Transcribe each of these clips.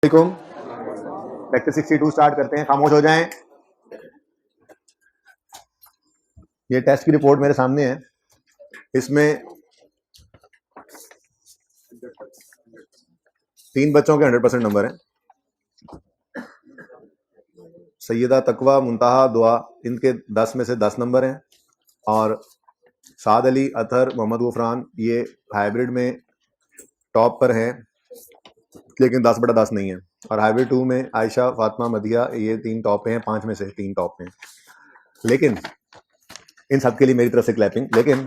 Lecture 62 start करते हैं। खामोश हो जाएं। ये टेस्ट की रिपोर्ट मेरे सामने है। इसमें 3 बच्चों के 100% नंबर हैं। सैयदा, तकवा, मुंतहा, दुआ, इनके 10 में से 10 नंबर हैं। और साद अली, अतहर, मोहम्मद गुफरान ये हाइब्रिड में टॉप पर हैं, लेकिन 10/10 नहीं है। और हाइब्रिड 2 में आयशा, फातिमा, मदिया ये 3 टॉप पे हैं। 5 में से 3 टॉप पे हैं। लेकिन इन सब के लिए मेरी तरफ से क्लैपिंग। लेकिन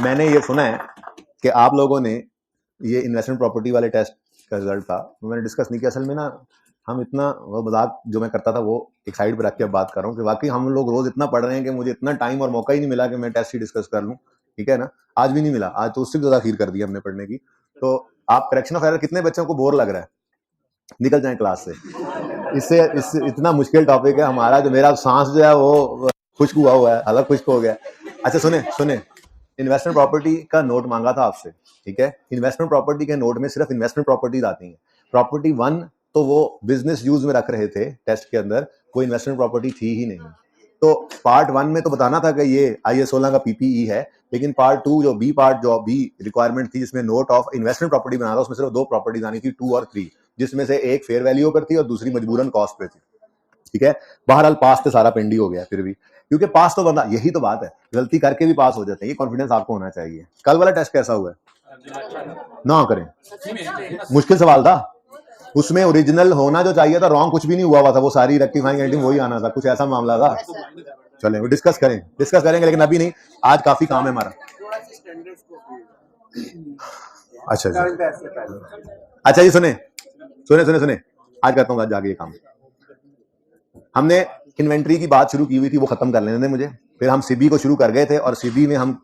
मैंने ये सुना है कि आप लोगों ने ये इन्वेस्टमेंट प्रॉपर्टी वाले टेस्ट का रिजल्ट था, मैंने डिस्कस नहीं किया। असल में ना हम इतना वो मजाक जो मैं करता था वो एक साइड पर रख के अब बात कर रहा हूँ कि वाकई हम लोग रोज इतना पढ़ रहे हैं कि मुझे इतना टाइम और मौका ही नहीं मिला कि मैं टेस्ट ही डिस्कस कर लूँ। ठीक है ना, आज भी नहीं मिला। आज तो उससे ज्यादा खीर कर दी हमने पढ़ने की। तो आप करेक्शन ऑफ एरर, कितने बच्चों को बोर लग रहा है? निकल जाए क्लास से। इससे इतना मुश्किल टॉपिक है हमारा, जो मेरा सांस जो है वो खुश्क हुआ है, अलग खुश्क हो गया। अच्छा सुने, इन्वेस्टमेंट प्रॉपर्टी का नोट मांगा था आपसे। ठीक है, इन्वेस्टमेंट प्रॉपर्टी के नोट में सिर्फ इन्वेस्टमेंट प्रॉपर्टीज आती हैं। प्रॉपर्टी 1 तो वो बिजनेस यूज में रख रहे थे टेस्ट के अंदर, कोई इन्वेस्टमेंट प्रॉपर्टी थी ही नहीं। तो पार्ट 1 में तो बताना था कि ये IS 16 का PPE है, लेकिन पार्ट 2 जो बी रिक्वायरमेंट थी, जिसमें नोट ऑफ इन्वेस्टमेंट प्रॉपर्टी बना था, उसमें सिर्फ 2 प्रॉपर्टीज आनी थी, 2 और 3, जिसमें से एक फेयर वैल्यू पर थी और दूसरी मजबूरन कॉस्ट पे थी। ठीक है, बहरहाल पास तो सारा पेंडी हो गया फिर भी, क्योंकि पास तो बंदा, यही तो बात है, गलती करके भी पास हो जाते हैं। ये कॉन्फिडेंस आपको होना चाहिए। कल वाला टेस्ट कैसा हुआ ना करें, मुश्किल सवाल था। उसमें ओरिजिनल होना जो चाहिए था, रॉन्ग कुछ भी नहीं हुआ था, वो सारी रेक्टिफाइंग एडिटिंग वही आना था, कुछ ऐसा मामला था। चलें वो डिस्कस करेंगे, लेकिन अभी नहीं, आज काफी काम है हमारा। अच्छा जी, सुने, आज करता हूँ, आज जाके ये काम। हमने इन्वेंट्री की बात शुरू की हुई थी, वो खत्म कर लेने दें मुझे। फिर हम सीबी को शुरू कर गए थे, और सीबी में हम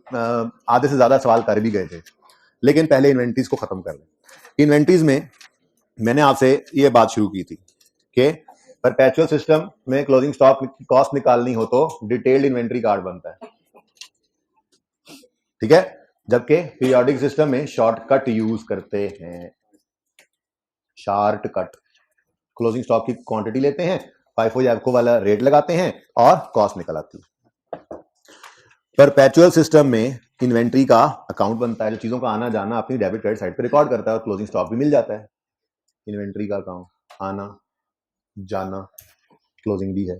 आधे से ज्यादा सवाल कर भी गए थे, लेकिन पहले इन्वेंट्रीज को खत्म कर लें। इन्वेंट्रीज में मैंने आपसे ये बात शुरू की थी कि परपेचुअल सिस्टम में क्लोजिंग स्टॉक की कॉस्ट निकालनी हो तो डिटेल्ड इन्वेंट्री कार्ड बनता है। ठीक है, जबकि पीरियोडिक सिस्टम में शॉर्टकट यूज करते हैं। शॉर्टकट, क्लोजिंग स्टॉक की क्वांटिटी लेते हैं, फाइफो जैवको वाला रेट लगाते हैं और कॉस्ट निकल आती है। परपेचुअल सिस्टम में इन्वेंट्री का अकाउंट बनता है, जो चीजों का आना जाना अपनी डेबिट क्रेडिट साइड पे रिकॉर्ड करता है, और क्लोजिंग स्टॉक भी मिल जाता है। इन्वेंट्री का अकाउंट, आना जाना, क्लोजिंग भी है।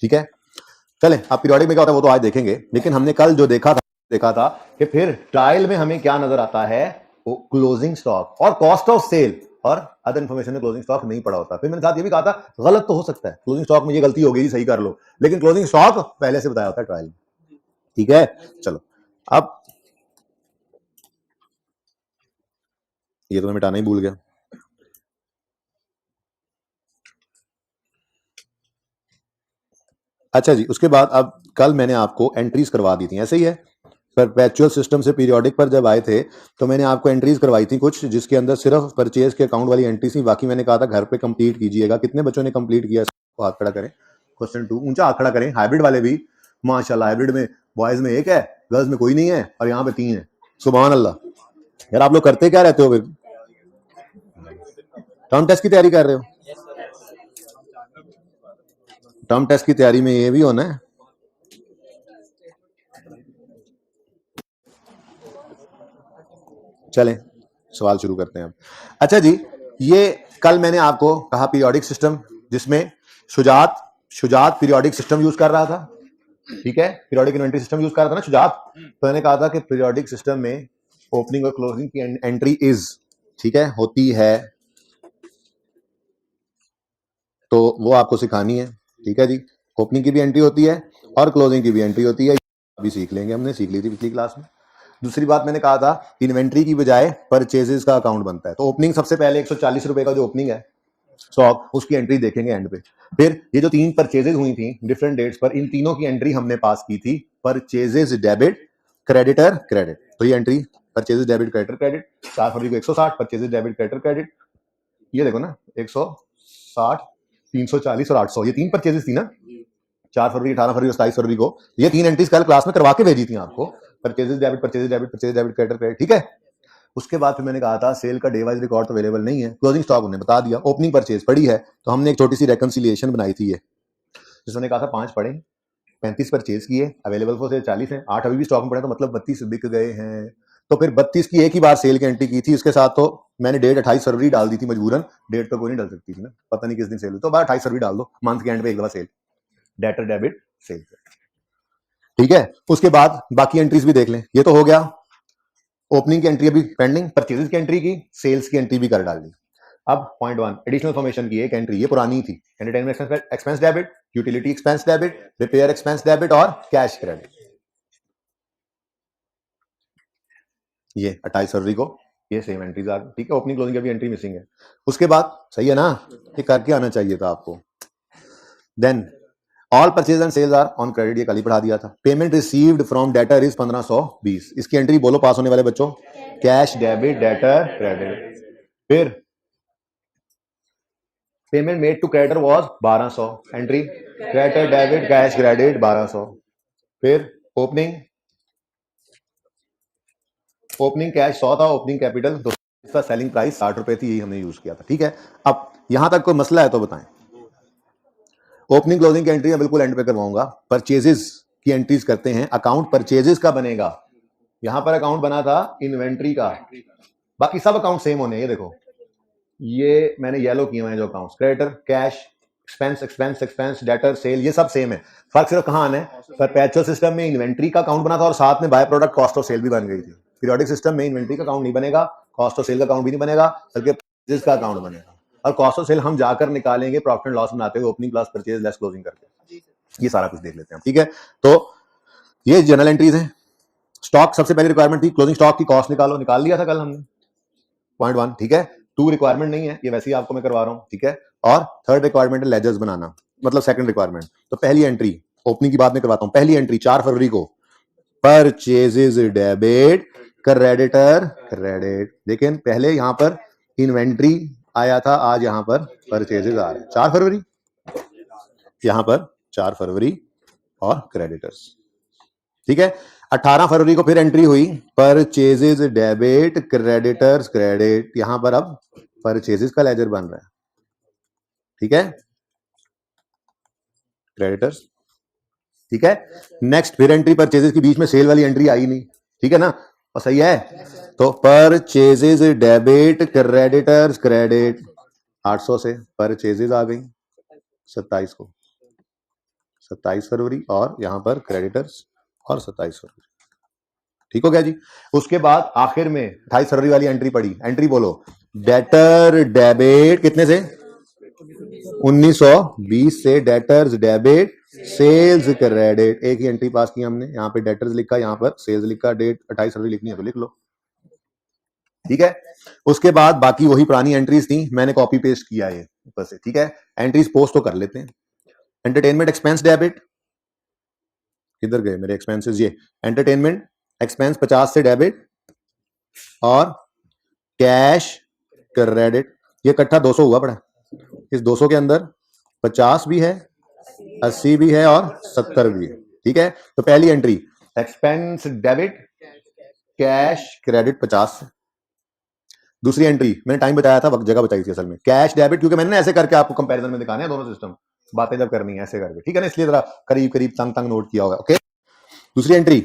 ठीक है, चले अब पीरियोडिक में क्या होता है वो तो आज देखेंगे, लेकिन हमने कल जो देखा था कि फिर ट्रायल में हमें क्या नजर आता है, वो क्लोजिंग स्टॉक और कॉस्ट ऑफ सेल और अदर इन्फॉर्मेशन में क्लोजिंग स्टॉक नहीं पड़ा होता। फिर मैंने साथ ये भी कहा था, गलत तो हो सकता है, क्लोजिंग स्टॉक में ये गलती हो गई, सही कर लो, लेकिन क्लोजिंग स्टॉक पहले से बताया होता है ट्रायल में। ठीक है, चलो अब ये तो मैं मिटाना ही भूल गया। अच्छा जी, उसके बाद अब कल मैंने आपको एंट्रीज करवा दी थी, ऐसे ही है। परपेचुअल सिस्टम से पीरियोडिक पर जब आए थे तो मैंने आपको एंट्रीज करवाई थी कुछ, जिसके अंदर सिर्फ परचेज के अकाउंट वाली एंट्री थी, बाकी मैंने कहा था घर पे कंप्लीट कीजिएगा। कितने बच्चों ने कंप्लीट किया, हाथ खड़ा करें। क्वेश्चन 2 ऊंचा हाथ खड़ा करें। हाइब्रिड वाले भी माशाल्लाह, हाइब्रिड में बॉयज में 1 है, गर्ल्स में कोई नहीं है, और यहाँ पे 3 है। सुभान अल्लाह। यार आप लोग करते क्या रहते हो? फिर टर्म टेस्ट की तैयारी कर रहे हो? टर्म टेस्ट की तैयारी में ये भी होना है। चलें सवाल शुरू करते हैं अब। अच्छा जी, ये कल मैंने आपको कहा पीरियोडिक सिस्टम, जिसमें शुजात पीरियोडिक सिस्टम यूज कर रहा था। ठीक है, पीरियोडिक इन्वेंट्री सिस्टम यूज कर रहा था ना शुजात। तो मैंने कहा था कि पीरियोडिक सिस्टम में ओपनिंग और क्लोजिंग की एंट्री इज, ठीक है, होती है, तो वो आपको सिखानी है। ठीक है जी, ओपनिंग की भी एंट्री होती है और क्लोजिंग की भी एंट्री होती है, अभी सीख लेंगे, हमने सीख ली थी पिछली क्लास में। दूसरी बात मैंने कहा था, इन्वेंट्री की बजाय परचेजेस का अकाउंट बनता है। तो ओपनिंग सबसे पहले 140 रुपए का जो ओपनिंग है स्टॉक, उसकी एंट्री देखेंगे एंड पे। फिर ये जो 3 परचेजेस हुई थी डिफरेंट डेट्स पर, इन तीनों की एंट्री हमने पास की थी। परचेजेस डेबिट, क्रेडिटर क्रेडिट, तो ये entry purchases debit creditor credit. 4 फरवरी को 160 परचेजेस डेबिट क्रेडिटर क्रेडिट, ये देखो ना 160, 340 और 800, ये 3 परचेजेस थी ना। 4 फरवरी, 18 फरवरी और 27 फरवरी को ये 3 एंट्रीज कल क्लास में करवा के भेजी थी आपको। Purchases debit, purchases debit, purchases debit creditor credit. ठीक है, उसके बाद फिर मैंने कहा था सेल का डे वाइज रिकॉर्ड तो अवेलेबल नहीं है, क्लोजिंग स्टॉक उन्होंने बता दिया, ओपनिंग परचेज पड़ी है, तो हमने एक छोटी सी रेकंसिलिएशन बनाई थी ये, जिसने कहा था 5 पड़े, 35 परचेज किए, अवेलेबल फॉर सेल 40 है, 8 अभी भी स्टॉक में पड़े, तो मतलब 32 बिक गए हैं। तो फिर 32 की एक ही बार सेल की एंट्री की थी, उसके साथ तो मैंने डेट 28 फरवरी डाल दी थी मजबूरन, डेट तो कोई नहीं डाल सकती थी ना, पता नहीं किस दिन सेल हुई, तो बार 28 फरवरी डाल दो, मंथ के एंड पे एक दफा सेल, डेटर डेबिट सेल, ठीक है। उसके बाद बाकी एंट्रीज भी देख लें। ये तो हो गया ओपनिंग की एंट्री अभी पेंडिंग, परचेजेस की एंट्री की, सेल्स की एंट्री भी कर डाली। अब पॉइंट 1 एडिशनल फॉर्मेशन की एक एंट्री, ये पुरानी थी, entertainment expense debit, utility expense debit, repair expense debit और कैश क्रेडिट। ये 28 फरवरी को ये सेम एंट्रीज आ गई, ठीक है। ओपनिंग क्लोजिंग की भी एंट्री मिसिंग है। उसके बाद सही है ना, ये करके आना चाहिए था आपको। Then all purchase and sales are on credit, ये कल ही पढ़ा दिया था। Payment received from debtor is 1520, इसकी एंट्री बोलो पास होने वाले बच्चों, कैश डेबिट डेटर क्रेडिट। फिर payment made to creditor was 1200, entry creditor debit cash credit 1200। फिर ओपनिंग कैश 100 था, ओपनिंग कैपिटल 200, इसका सेलिंग प्राइस 60 रुपए थी, यही हमने यूज किया था, ठीक है। अब यहां तक कोई मसला है तो बताएं। ओपनिंग क्लोजिंग की एंट्री बिल्कुल एंड पे करवाऊंगा। परचेजेस की एंट्रीज करते हैं, अकाउंट परचेजेस का बनेगा, यहां पर अकाउंट बना था इन्वेंट्री का, बाकी सब अकाउंट सेम होने, ये देखो ये मैंने येलो किए हुए हैं जो accounts, creditor cash expense expense expense debtor sale, ये सब सेम है। फर्क सिर्फ कहां आना है, परपेचुअल सिस्टम में इन्वेंट्री का अकाउंट बना था और साथ में byproduct cost of sale भी बन गई थी। पीरियोडिक सिस्टम में इन्वेंट्री का अकाउंट नहीं बनेगा, कॉस्ट ऑफ सेल का अकाउंट भी नहीं बनेगा, बल्कि परचेज का अकाउंट बनेगा, और कॉस्ट ऑफ सेल हम जाकर निकालेंगे प्रॉफिट एंड लॉस बनाते हुए, opening plus purchase less closing करके। ये सारा कुछ देख लेते हैं, ठीक है। तो ये जनरल एंट्रीज हैं। स्टॉक सबसे पहली रिक्वायरमेंट थी, क्लोजिंग स्टॉक की कॉस्ट निकालो, निकाल लिया था कल हमने, पॉइंट 1, ठीक है। 2 रिक्वायरमेंट नहीं है, ये वैसे ही आपको मैं करवा रहा हूं, ठीक है। और थर्ड रिक्वायरमेंट है लेजर्स बनाना, मतलब सेकंड रिक्वायरमेंट। तो पहली एंट्री ओपनिंग की बात में करवाता हूं, पहली एंट्री 4 फरवरी को, परचेजेस डेबिट क्रेडिटर क्रेडिट। लेकिन पहले यहां पर इन्वेंट्री आया था, आज यहां पर परचेजेस आ रहे हैं, 4 फरवरी, यहां पर 4 फरवरी और क्रेडिटर्स, ठीक है। 18 फरवरी को फिर एंट्री हुई, परचेजेस डेबिट क्रेडिटर्स क्रेडिट, यहां पर अब परचेजेस का लेजर बन रहा है, ठीक है, क्रेडिटर्स, ठीक है। नेक्स्ट फिर एंट्री परचेजेस के बीच में सेल वाली एंट्री आई नहीं, ठीक है ना, और सही है। तो परचेजेस डेबिट क्रेडिटर्स क्रेडिट 800 से परचेजेस आ गई 27 को, 27 फरवरी, और यहां पर क्रेडिटर्स और 27 फरवरी, ठीक हो गया जी। उसके बाद आखिर में 28 फरवरी वाली एंट्री पड़ी, एंट्री बोलो, डेटर डेबिट कितने से, 1920 से डेटर्स डेबिट सेल्स क्रेडिट, एक ही एंट्री पास की हमने, यहाँ पे डेटर्स लिखा, यहाँ पर सेल्स लिखा, डेट 28 फरवरी लिखनी है तो लिख लो, ठीक है। उसके बाद बाकी वही पुरानी एंट्रीज थी, मैंने कॉपी पेस्ट किया है ऊपर से, ठीक है। एंट्रीज पोस्ट तो कर लेते हैं। एंटरटेनमेंट एक्सपेंस डेबिट, किधर गए मेरे एक्सपेंसेस, ये एंटरटेनमेंट एक्सपेंस 50 से डेबिट और कैश क्रेडिट, ये इकट्ठा 200 हुआ पड़ा, इस 200 के अंदर 50 भी है, 80 भी है और 70 भी है, ठीक है। तो पहली entry expense debit cash credit 50 से। दूसरी एंट्री मैंने टाइम बताया था, वक्त जगह बताई थी असल में, कैश डेबिट, क्योंकि मैंने ऐसे करके आपको कंपैरिजन में दिखाने हैं दोनों सिस्टम, बातें जब करनी है ऐसे करके, ठीक है ना, इसलिए जरा करीब करीब तंग तंग नोट किया होगा, ओके। दूसरी एंट्री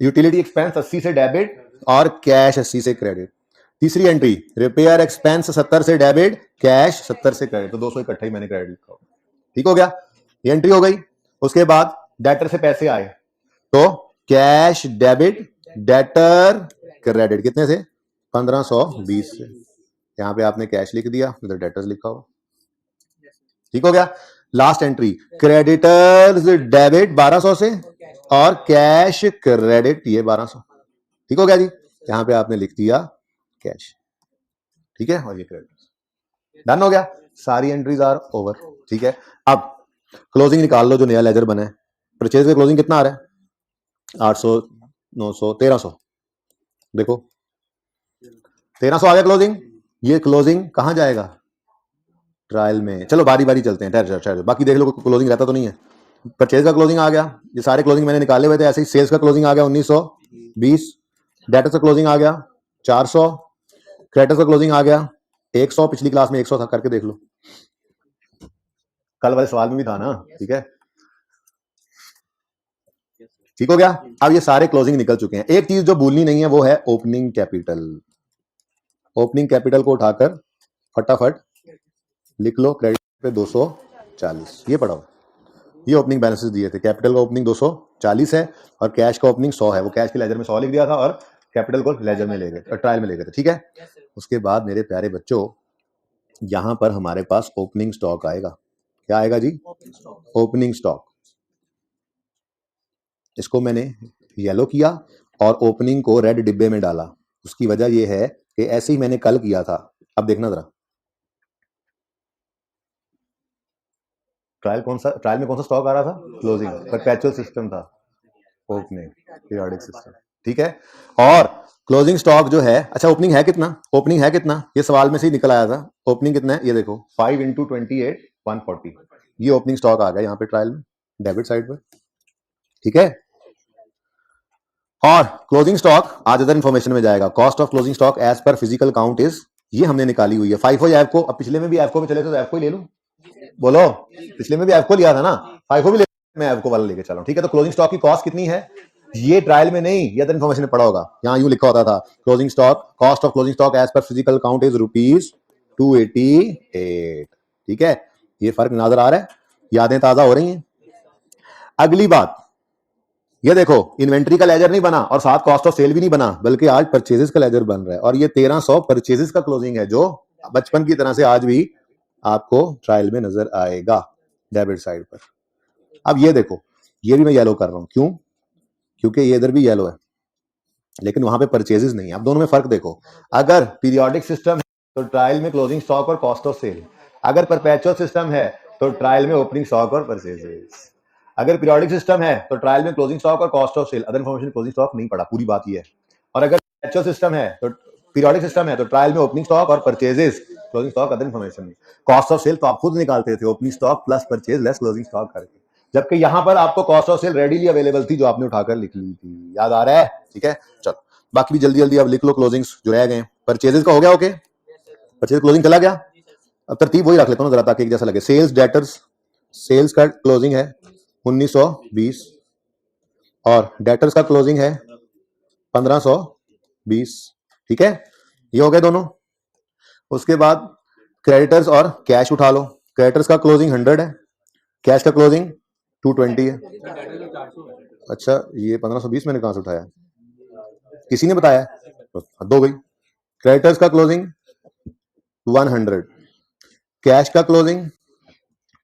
यूटिलिटी एक्सपेंस 80 से डेबिट और कैश 80 से क्रेडिट। तीसरी एंट्री रिपेयर एक्सपेंस 70 से डेबिट कैश 70 से क्रेडिट, तो 200 इकट्ठा ही मैंने क्रेडिट लिखा, ठीक हो गया, ये एंट्री हो गई। उसके बाद डेटर से पैसे आए, तो कैश डेबिट डेटर क्रेडिट कितने से, 1520 से, यहां पे आपने कैश लिख दिया, इधर डेटर्स लिखा हो, ठीक हो गया। लास्ट एंट्री क्रेडिटर्स डेबिट 1200 से और कैश क्रेडिट ये 1200, ठीक हो गया जी। यहां पे आपने लिख दिया कैश, ठीक है, और ये क्रेडिट डन हो गया, सारी एंट्रीज आर ओवर, ठीक है। अब क्लोजिंग निकाल लो जो नया लेजर बना है, परचेज का क्लोजिंग कितना आ रहा है, 800 900 1300, देखो 1300 आ गया क्लोजिंग। ये क्लोजिंग कहां जाएगा, ट्रायल में, चलो बारी बारी चलते हैं, ठहर बाकी देख लो क्लोजिंग रहता तो नहीं है। परचेज का क्लोजिंग आ गया, ये सारे क्लोजिंग मैंने निकाले हुए थे, ऐसे ही सेल्स का क्लोजिंग आ गया 1920, डेटर का क्लोजिंग आ गया 400, क्रेडिटर्स का क्लोजिंग आ गया 100, पिछली क्लास में 100 था, करके देख लो, कल वाले सवाल में भी था ना, ठीक है, ठीक हो गया। अब ये सारे क्लोजिंग निकल चुके हैं, एक चीज जो भूलनी नहीं है वो है ओपनिंग कैपिटल। ओपनिंग कैपिटल को उठाकर फटाफट लिख लो, क्रेडिट पे 240, ये पढ़ाओ, ये ओपनिंग बैलेंसेस दिए थे, कैपिटल का ओपनिंग 240 है और कैश का ओपनिंग 100 है, वो कैश के लेजर में 100 लिख दिया था और कैपिटल को लेजर में ले गए और ट्रायल में ले गए थे, ठीक है। उसके बाद मेरे प्यारे बच्चों यहां पर हमारे पास ओपनिंग स्टॉक आएगा, क्या आएगा जी, ओपनिंग स्टॉक। इसको मैंने येलो किया और ओपनिंग को रेड डिब्बे में डाला, उसकी वजह यह है कि ऐसे ही मैंने कल किया था। अब देखना जरा, ट्रायल में कौन सा स्टॉक आ रहा था, क्लोजिंग, परपेचुअल सिस्टम था, ओपनिंग पीरियोडिक सिस्टम, ठीक है। और क्लोजिंग स्टॉक जो है, अच्छा ओपनिंग है कितना, ओपनिंग है कितना, ये सवाल में से ही निकल आया था, ओपनिंग कितना है, ये देखो 5 × 28 140, ये ओपनिंग स्टॉक आ गया यहाँ पे ट्रायल में, डेबिट साइड पर, ठीक है। और क्लोजिंग स्टॉक आज अदर इन्फॉर्मेशन में जाएगा, cost of closing stock as per physical count is, ये हमने निकाली हुई है, फाइफो या एफको, अब पिछले में भी एफको में चले तो एफको ही ले लूं, बोलो, पिछले में भी एफको लिया था ना, फाइफो भी ले, मैं एफको वाला लेके चला हूं, ठीक है। तो क्लोजिंग स्टॉक की कॉस्ट कितनी है, ये ट्रायल में नहीं, ये अदर इन्फॉर्मेशन में पड़ा होगा, यहाँ यूं लिखा होता था, closing stock, cost of closing stock as per physical count is ₹288, ठीक है। ये फर्क नजर आ रहा है, यादें ताजा हो रही हैं। अगली बात ये देखो, इन्वेंट्री का लेजर नहीं बना और साथ कॉस्ट ऑफ सेल भी नहीं बना, बल्कि आज परचेजेस का लेजर बन रहा है, और ये 1300 परचेजेस का क्लोजिंग है, जो बचपन की तरह से आज भी आपको ट्रायल में नजर आएगा डेबिट साइड पर। अब ये देखो, ये भी मैं येलो कर रहा हूं, क्यों, क्योंकि ये इधर भी येलो है लेकिन वहां पे परचेजेस नहीं है। अब दोनों में फर्क देखो, अगर पीरियोडिक सिस्टम है तो ट्रायल में क्लोजिंग स्टॉक और कॉस्ट ऑफ सेल, अगर परपेचुअल सिस्टम है तो ट्रायल में ओपनिंग स्टॉक और परचेजेस, अगर पीरियोडिक सिस्टम है तो ट्रायल में क्लोजिंग स्टॉक और cost of sale, other information closing stock नहीं पड़ा, पूरी बात ये है। और अगर परपेचुअल सिस्टम है तो पीरियोडिक सिस्टम है तो ट्रायल में ओपनिंग स्टॉक और purchases, closing stock other information नहीं, कॉस्ट ऑफ सेल तो आप खुद निकालते थे, opening stock plus purchase less closing stock करके, जबकि यहां पर आपको cost of sale readily available थी जो आपने उठाकर लिख ली थी, याद आ रहा है, ठीक है। चलो बाकी भी जल्दी जल्दी अब लिख लो, क्लोजिंग्स जो रह गए, परचेजेस का हो गया, ओके, परचेज क्लोजिंग चला गया। अब तरतीब वही रख लेता हूँ जरा ताकि एक जैसा लगे, सेल्स डेटर्स, सेल्स का क्लोजिंग है 1920 और डेटर्स का क्लोजिंग है 1520, ठीक है, ये हो गए दोनों। उसके बाद क्रेडिटर्स और कैश उठा लो, क्रेडिटर्स का क्लोजिंग 100 है, कैश का क्लोजिंग 220 है। अच्छा ये 1520 मैंने कहां से उठाया, किसी ने बताया, हद हो गई। क्रेडिटर्स का क्लोजिंग 100, कैश का क्लोजिंग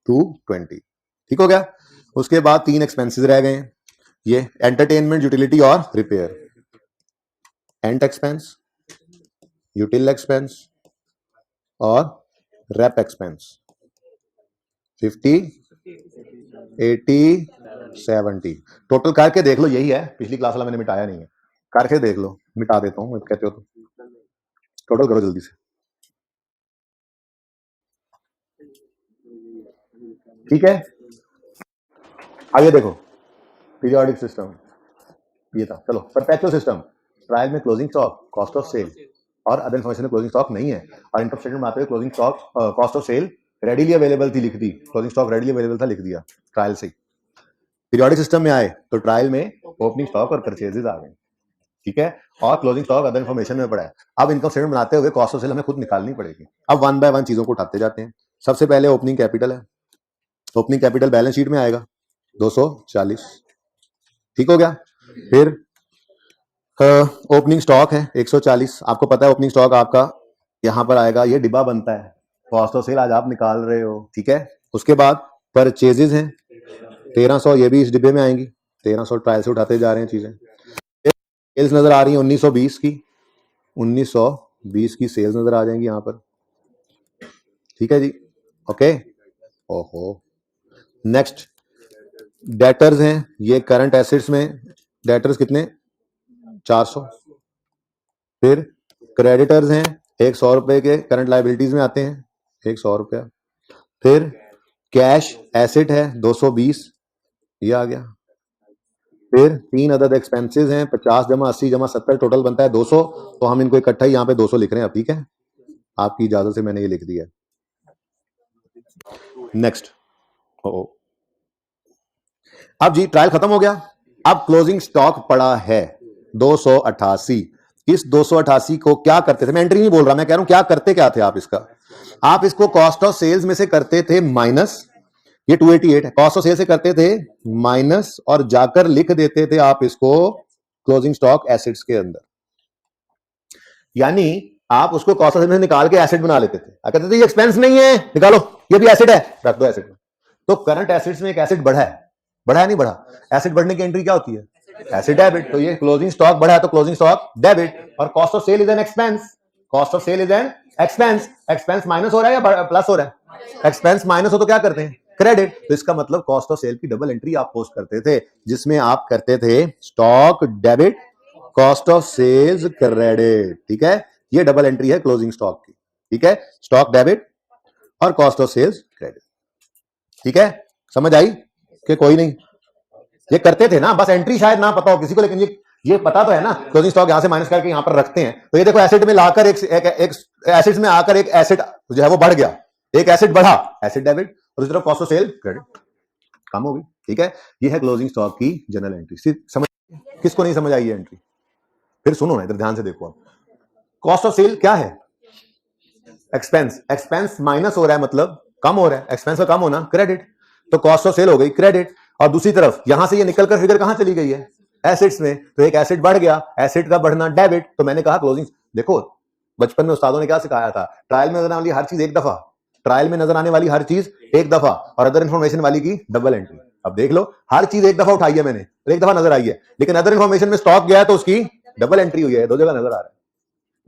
220, ठीक हो गया। उसके बाद 3 एक्सपेंसेस रह गए, ये एंटरटेनमेंट, यूटिलिटी और रिपेयर, एंट एक्सपेंस, यूटिल एक्सपेंस और रेप एक्सपेंस, 50 80 70, टोटल करके देख लो, यही है, पिछली क्लास वाला मैंने मिटाया नहीं है, करके देख लो, मिटा देता हूं कहते हो तो, टोटल करो जल्दी से, ठीक है। आगे देखो, पीरियोडिक सिस्टम ये था, चलो परपेचुअल सिस्टम, ट्रायल में closing stock, cost of sale और अदर इन्फॉर्मेशन में क्लोजिंग स्टॉक नहीं है, और इनकम स्टेटमेंट में आते हुए closing stock, cost of sale readily available थी, लिख दी, क्लोजिंग स्टॉक रेडीली अवेलेबल था, लिख दिया ट्रायल से। पीरियोडिक सिस्टम में आए तो ट्रायल में ओपनिंग स्टॉक और परचेजेस आ गए, ठीक है, और क्लोजिंग स्टॉक अदर इन्फॉर्मेशन में पड़ा है। अब इनकम स्टेटमेंट बनाते हुए कॉस्ट ऑफ सेल हमें खुद निकालनी पड़ेगी। अब वन बाय वन चीजों को उठाते जाते हैं। सबसे पहले ओपनिंग कैपिटल है, ओपनिंग कैपिटल बैलेंस शीट में आएगा 240, ठीक हो गया। फिर ओपनिंग स्टॉक है 140, आपको पता है ओपनिंग स्टॉक आपका यहां पर आएगा, ये डिब्बा बनता है, कॉस्ट ऑफ सेल आज आप निकाल रहे हो, ठीक है। उसके बाद परचेजेस हैं 1300, ये भी इस डिब्बे में आएंगी, 1300 ट्रायल से उठाते जा रहे हैं चीजें। सेल्स नजर आ रही है 1920 की, 1920 की सेल्स नजर आ जाएंगी यहां पर, ठीक है जी, ओके। ओहो, नेक्स्ट डेटर्स हैं, ये करंट एसेट्स में डेटर्स कितने 400, फिर क्रेडिटर्स हैं 100 रुपए के, करंट लाइबिलिटीज में आते हैं 100 रुपया, फिर कैश एसेट है 220, ये आ गया, फिर 3 अदद एक्सपेंसेस हैं, 50 जमा 80 जमा 70 टोटल बनता है 200। तो हम इनको इकट्ठा ही यहाँ पे 200 लिख रहे हैं। अब ठीक है, आपकी इजाजत से मैंने ये लिख दिया। नेक्स्ट, अब जी ट्रायल खत्म हो गया। अब क्लोजिंग स्टॉक पड़ा है 288। इस 288 को क्या करते थे, मैं एंट्री नहीं बोल रहा, मैं कह रहा हूं क्या करते क्या थे आप इसका। आप इसको कॉस्ट ऑफ सेल्स में से करते थे माइनस, ये 288 है, कॉस्ट ऑफ सेल्स से करते थे माइनस, और जाकर लिख देते थे आप इसको क्लोजिंग स्टॉक एसेट्स के अंदर। यानी आप उसको कॉस्ट ऑफ सेल्स में निकाल के एसेट बना लेते थे। आप कहते थे ये एक्सपेंस नहीं है, निकालो, ये भी एसेट है, रख दो एसेट में। तो करंट एसेट्स में एक एसेट बढ़ा है, बढ़ा है नहीं बढ़ा? एसेट बढ़ने की एंट्री क्या होती है? Asset debit. तो ये क्लोजिंग स्टॉक बढ़ा है तो क्लोजिंग स्टॉक डेबिट, और cost of sale is an expense. Cost of sale is an expense. Expense minus हो रहा है या प्लस हो रहा है? एक्सपेंस माइनस हो तो क्या करते हैं? क्रेडिट। तो इसका मतलब कॉस्ट ऑफ सेल की डबल एंट्री आप पोस्ट करते थे, जिसमें आप करते थे stock debit, cost of sales credit. ठीक है, ये डबल एंट्री है क्लोजिंग स्टॉक की। ठीक है, स्टॉक डेबिट और कॉस्ट ऑफ सेल्स क्रेडिट। ठीक है, समझ आई कि कोई नहीं? ये करते थे ना, बस एंट्री शायद ना पता हो किसी को, लेकिन ये पता तो है ना, क्लोजिंग स्टॉक यहां से माइनस करके यहां पर रखते हैं। तो ये देखो एसेट में लाकर एक एसेट्स में आकर एक एसेट जो है वो बढ़ गया, एक एसेट बढ़ा, एसेट डेबिट, और दूसरी तरफ कॉस्ट ऑफ सेल क्रेडिट कम हो गई। ठीक है, ये है क्लोजिंग स्टॉक की जनरल एंट्री। समझ, किसको नहीं समझ आई ये एंट्री? फिर सुनो ना, इधर ध्यान से देखो। अब कॉस्ट ऑफ सेल क्या है? एक्सपेंस। एक्सपेंस माइनस हो रहा है मतलब कम हो रहा है, एक्सपेंस का कम होना क्रेडिट, तो कॉस्ट ऑफ सेल हो गई क्रेडिट। और दूसरी तरफ यहां से ये निकलकर फिगर कहां चली गई है? एसेट्स में। तो एक एसेट बढ़ गया, एसेट का बढ़ना डेबिट। तो मैंने कहा क्लोजिंग, देखो बचपन में उस्तादों ने क्या सिखाया था, ट्रायल में नजर आने वाली हर चीज एक दफा, ट्रायल में नजर आने वाली हर चीज एक दफा, और अदर इन्फॉर्मेशन वाली की डबल एंट्री। अब देख लो, हर चीज एक दफा उठाई है मैंने, एक दफा नजर आई है, लेकिन अदर इन्फॉर्मेशन में स्टॉक गया है तो उसकी डबल एंट्री हुई है, दो जगह नजर आ रहा है।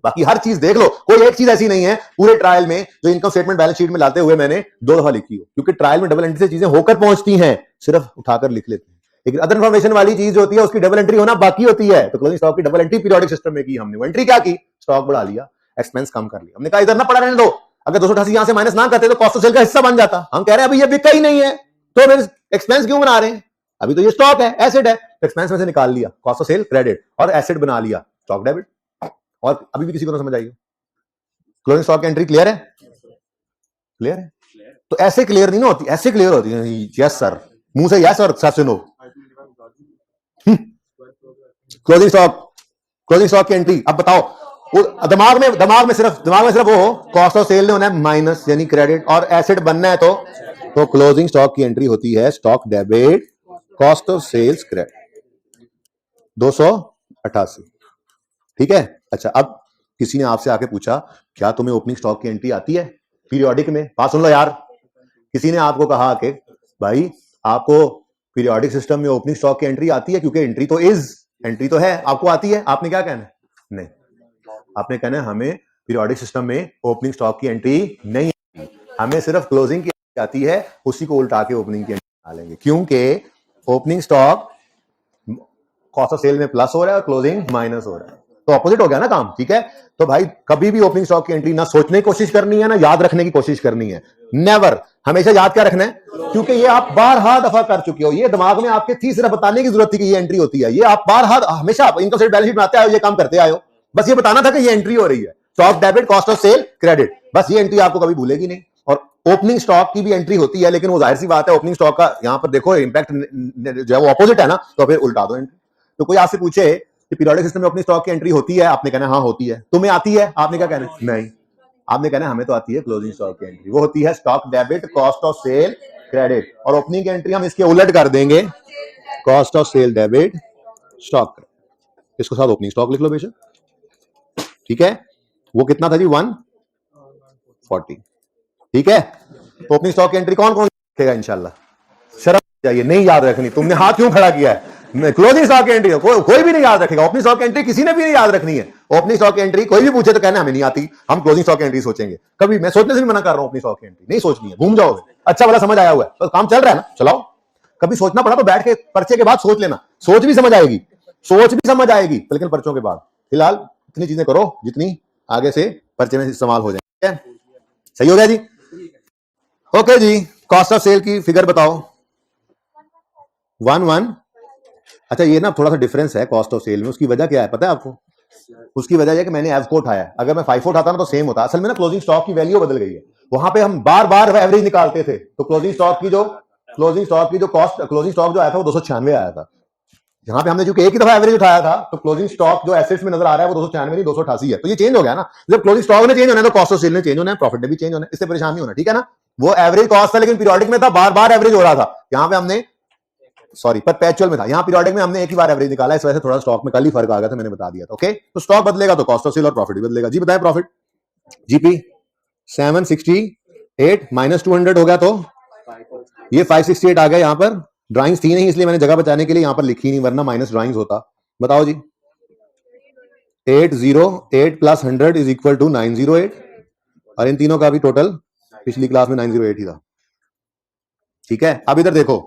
बाकी हर चीज देख लो, कोई एक चीज ऐसी नहीं है पूरे ट्रायल में जो इनकम स्टेटमेंट बैलेंस शीट में लाते हुए मैंने 2 दफा लिखी हो, क्योंकि ट्रायल में डबल एंट्री से चीजें होकर पहुंचती हैं, सिर्फ उठाकर लिख लेते हैं। लेकिन अदर इन्फॉर्मेशन वाली चीज जो होती है उसकी डबल एंट्री होना बाकी होती है। तो क्लोजिंग स्टॉक की डबल एंट्री पीरियोडिक सिस्टम में की हमने। वो एंट्री क्या की? स्टॉक बढ़ा लिया, एक्सपेंस कम कर लिया। हमने कहा इधर ना पड़ा रहने दो, अगर 288 यहां से माइनस ना करते तो कॉस्ट ऑफ सेल का हिस्सा बन जाता। हम कह रहे हैं अभी ये बिका ही नहीं है, तो फिर एक्सपेंस क्यों बना रहे हैं? अभी तो ये स्टॉक है, एसेट है, एक्सपेंस में से निकाल लिया, कॉस्ट ऑफ सेल क्रेडिट, और एसेट बना लिया स्टॉक डेबिट। और अभी भी किसी को ना समझ आई? क्लोजिंग स्टॉक की एंट्री क्लियर है? क्लियर है? तो ऐसे क्लियर नहीं ना होती, ऐसे क्लियर होती है। यस सर, मुंह से यस और सर से नो। क्लोजिंग स्टॉक की एंट्री अब बताओ, दिमाग में सिर्फ वो हो, कॉस्ट ऑफ सेल ने होना है माइनस यानी क्रेडिट, और एसेट बनना है तो क्लोजिंग स्टॉक की एंट्री होती है stock debit, cost of sales credit, 288। ठीक है, अच्छा अब किसी ने आपसे आके पूछा क्या तुम्हें ओपनिंग स्टॉक की एंट्री आती है पीरियोडिक में? बात सुन लो यार, किसी ने आपको कहा कि भाई आपको पीरियोडिक सिस्टम में ओपनिंग स्टॉक की एंट्री आती है, क्योंकि एंट्री तो है, आपको आती है। आपने क्या कहना है? नहीं, आपने कहना है हमें पीरियोडिक सिस्टम में ओपनिंग स्टॉक की एंट्री नहीं आती, हमें सिर्फ क्लोजिंग की एंट्री आती है, उसी को उल्टा के ओपनिंग की एंट्री डालेंगे, क्योंकि opening stock cost of sale में प्लस हो रहा है और क्लोजिंग माइनस हो रहा है, तो ऑपोजिट हो गया ना काम। ठीक है, तो भाई कभी भी ओपनिंग स्टॉक की एंट्री ना सोचने की कोशिश करनी है, ना याद रखने की कोशिश करनी है। नेवर, हमेशा याद क्या रखना है, क्योंकि ये आप बारहा दफा कर चुके हो, ये दिमाग में आपके थी, सिर्फ बताने की जरूरत थी कि ये एंट्री होती है। ये आप बारहा हमेशा इनकम स्टेटमेंट बैलेंस शीट बनाते आए हो, ये काम करते आए हो, बस ये बताना था कि ये एंट्री हो रही है, stock debit, cost of sale credit, बस ये एंट्री आपको कभी भूलेगी नहीं। और ओपनिंग स्टॉक की भी एंट्री होती है, लेकिन वो जाहिर सी बात है ओपनिंग स्टॉक का यहां पर देखो इंपैक्ट जो है वो ऑपोजिट है ना, तो फिर उल्टा दो एंट्री। तो कोई आपसे पूछे कि पीरियोडिक सिस्टम में अपनी स्टॉक की एंट्री होती है, आपने कहना हाँ होती है। तुम्हें आती है? आपने क्या कहना? नहीं, आपने कहना हमें तो आती है क्लोजिंग स्टॉक की एंट्री, वो होती है stock debit, cost of sale credit, और ओपनिंग की एंट्री हम इसके उलट कर देंगे, cost of sale debit stock credit. इसको साथ ओपनिंग स्टॉक लिख लो बेशक। ठीक है, वो कितना था जी? 140। ठीक है, तो ओपनिंग स्टॉक की एंट्री कौन कौन लिखेगा इंशाल्लाह? शर्म चाहिए, नहीं याद रखनी। तुमने हाथ क्यों खड़ा किया है? क्लोजिंग स्टॉक की एंट्री कोई भी नहीं याद रखेगा, ओपनिंग स्टॉक की एंट्री किसी ने भी नहीं याद रखनी है। ओपनिंग स्टॉक की एंट्री कोई भी पूछे तो कहना हमें नहीं आती, हम क्लोजिंग स्टॉक की एंट्री सोचेंगे। कभी मैं सोचने से भी मना कर रहा हूं, ओपनिंग स्टॉक की एंट्री नहीं सोचनी है, घूम जाओगे। अच्छा वाला समझ आया हुआ है तो काम चल रहा है ना, चलाओ। कभी सोचना पड़ा तो बैठ के पर्चे के बाद सोच लेना, सोच भी समझ आएगी, लेकिन पर्चों के बाद। फिलहाल इतनी चीजें करो जितनी आगे से पर्चे में इस्तेमाल हो जाए। सही हो गया जी? ओके जी, कॉस्ट ऑफ सेल की फिगर बताओ। 11, अच्छा ये ना थोड़ा सा डिफरेंस है कॉस्ट ऑफ सेल में, उसकी वजह क्या है पता है आपको? उसकी वजह है कि मैंने एफ को उठाया, अगर मैं फाइव उठाता ना तो सेम होता। असल में ना क्लोजिंग स्टॉक की वैल्यू बदल गई है, वहां पे हम बार बार एवरेज निकालते थे, तो क्लोजिंग स्टॉक की जो कॉस्ट, क्लोजिंग स्टॉक जो आया था वो 296 आया था। यहाँ पे हमने जो एक ही दफा एवरेज उठाया था, तो क्लोजिंग स्टॉक जो एसेट्स में नजर आ रहा है वो 296 नहीं 288 है। तो ये चेंज हो गया ना, जब क्लोजिंग स्टॉक ने चेंज होना है तो कॉस्ट ऑफ सेल ने चेंज होना है, प्रॉफिट ने भी चेंज होना है, इससे परेशान नहीं होना, ठीक है ना। वो एवरेज कॉस्ट था लेकिन पीरियोडिक में था, बार बार एवरेज हो रहा था। यहाँ पे हमने सॉरी परपेचुअल में था, यहाँ पीरियोडिक में हमने एक ही बार एवरेज निकाला, इस वजह से थोड़ा स्टॉक में कल ही फर्क आ गया था, मैंने बता दिया था। ओके, तो स्टॉक बदलेगा तो कॉस्ट ऑफ सेल और प्रॉफिट भी बदलेगा। जी बताएं प्रॉफिट। जीपी 768 माइनस 200 हो गया, तो ये 568 आ गया। यहाँ पर ड्राइंग्स थी नहीं इसलिए मैंने जगह बचाने के लिए यहाँ पर लिखी नहीं, वरना माइनस ड्राइंग्स होता। बताओ जी, 808 प्लस 100 इज इक्वल टू 908, और इन तीनों का भी टोटल पिछली क्लास में 908 ही था। ठीक है, अब इधर देखो,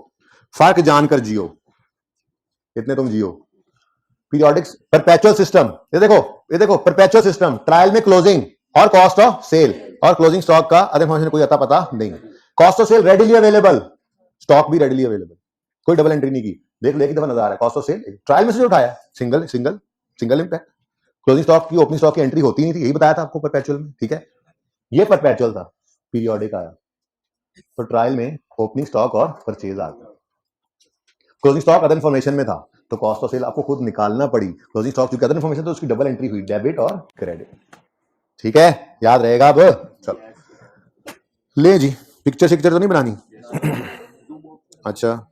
फर्क जानकर जियो, इतने तुम जियो। पीरियोडिक परपेचुअल सिस्टम, ये देखो परपेचुअल सिस्टम, ट्रायल में क्लोजिंग और कॉस्ट ऑफ सेल और क्लोजिंग स्टॉक का अदर इन्फॉर्मेशन कोई अता पता नहीं। Cost of sale readily available, stock भी रेडिली अवेलेबल, कोई डबल एंट्री नहीं की। देख ले, एक दफा नजर आ रहा है कॉस्ट ऑफ सेल, ट्रायल में से जो उठाया single single single impact. Closing stock की ओपनिंग स्टॉक की एंट्री होती नहीं थी, यही बताया था आपको परपेचुअल में। ठीक है, ये परपेचुअल था, पीरियोडिक आया, तो ट्रायल में ओपनिंग स्टॉक और परचेज आ गया। क्लोजिंग स्टॉक अदर इन्फॉर्मेशन में था, तो कॉस्ट ऑफ सेल आपको खुद निकालना पड़ी। क्लोजिंग स्टॉक की अदर इन्फॉर्मेशन, तो उसकी डबल एंट्री हुई, डेबिट और क्रेडिट। ठीक है, याद रहेगा। अब चलो ले जी, पिक्चर शिक्चर तो नहीं बनानी? अच्छा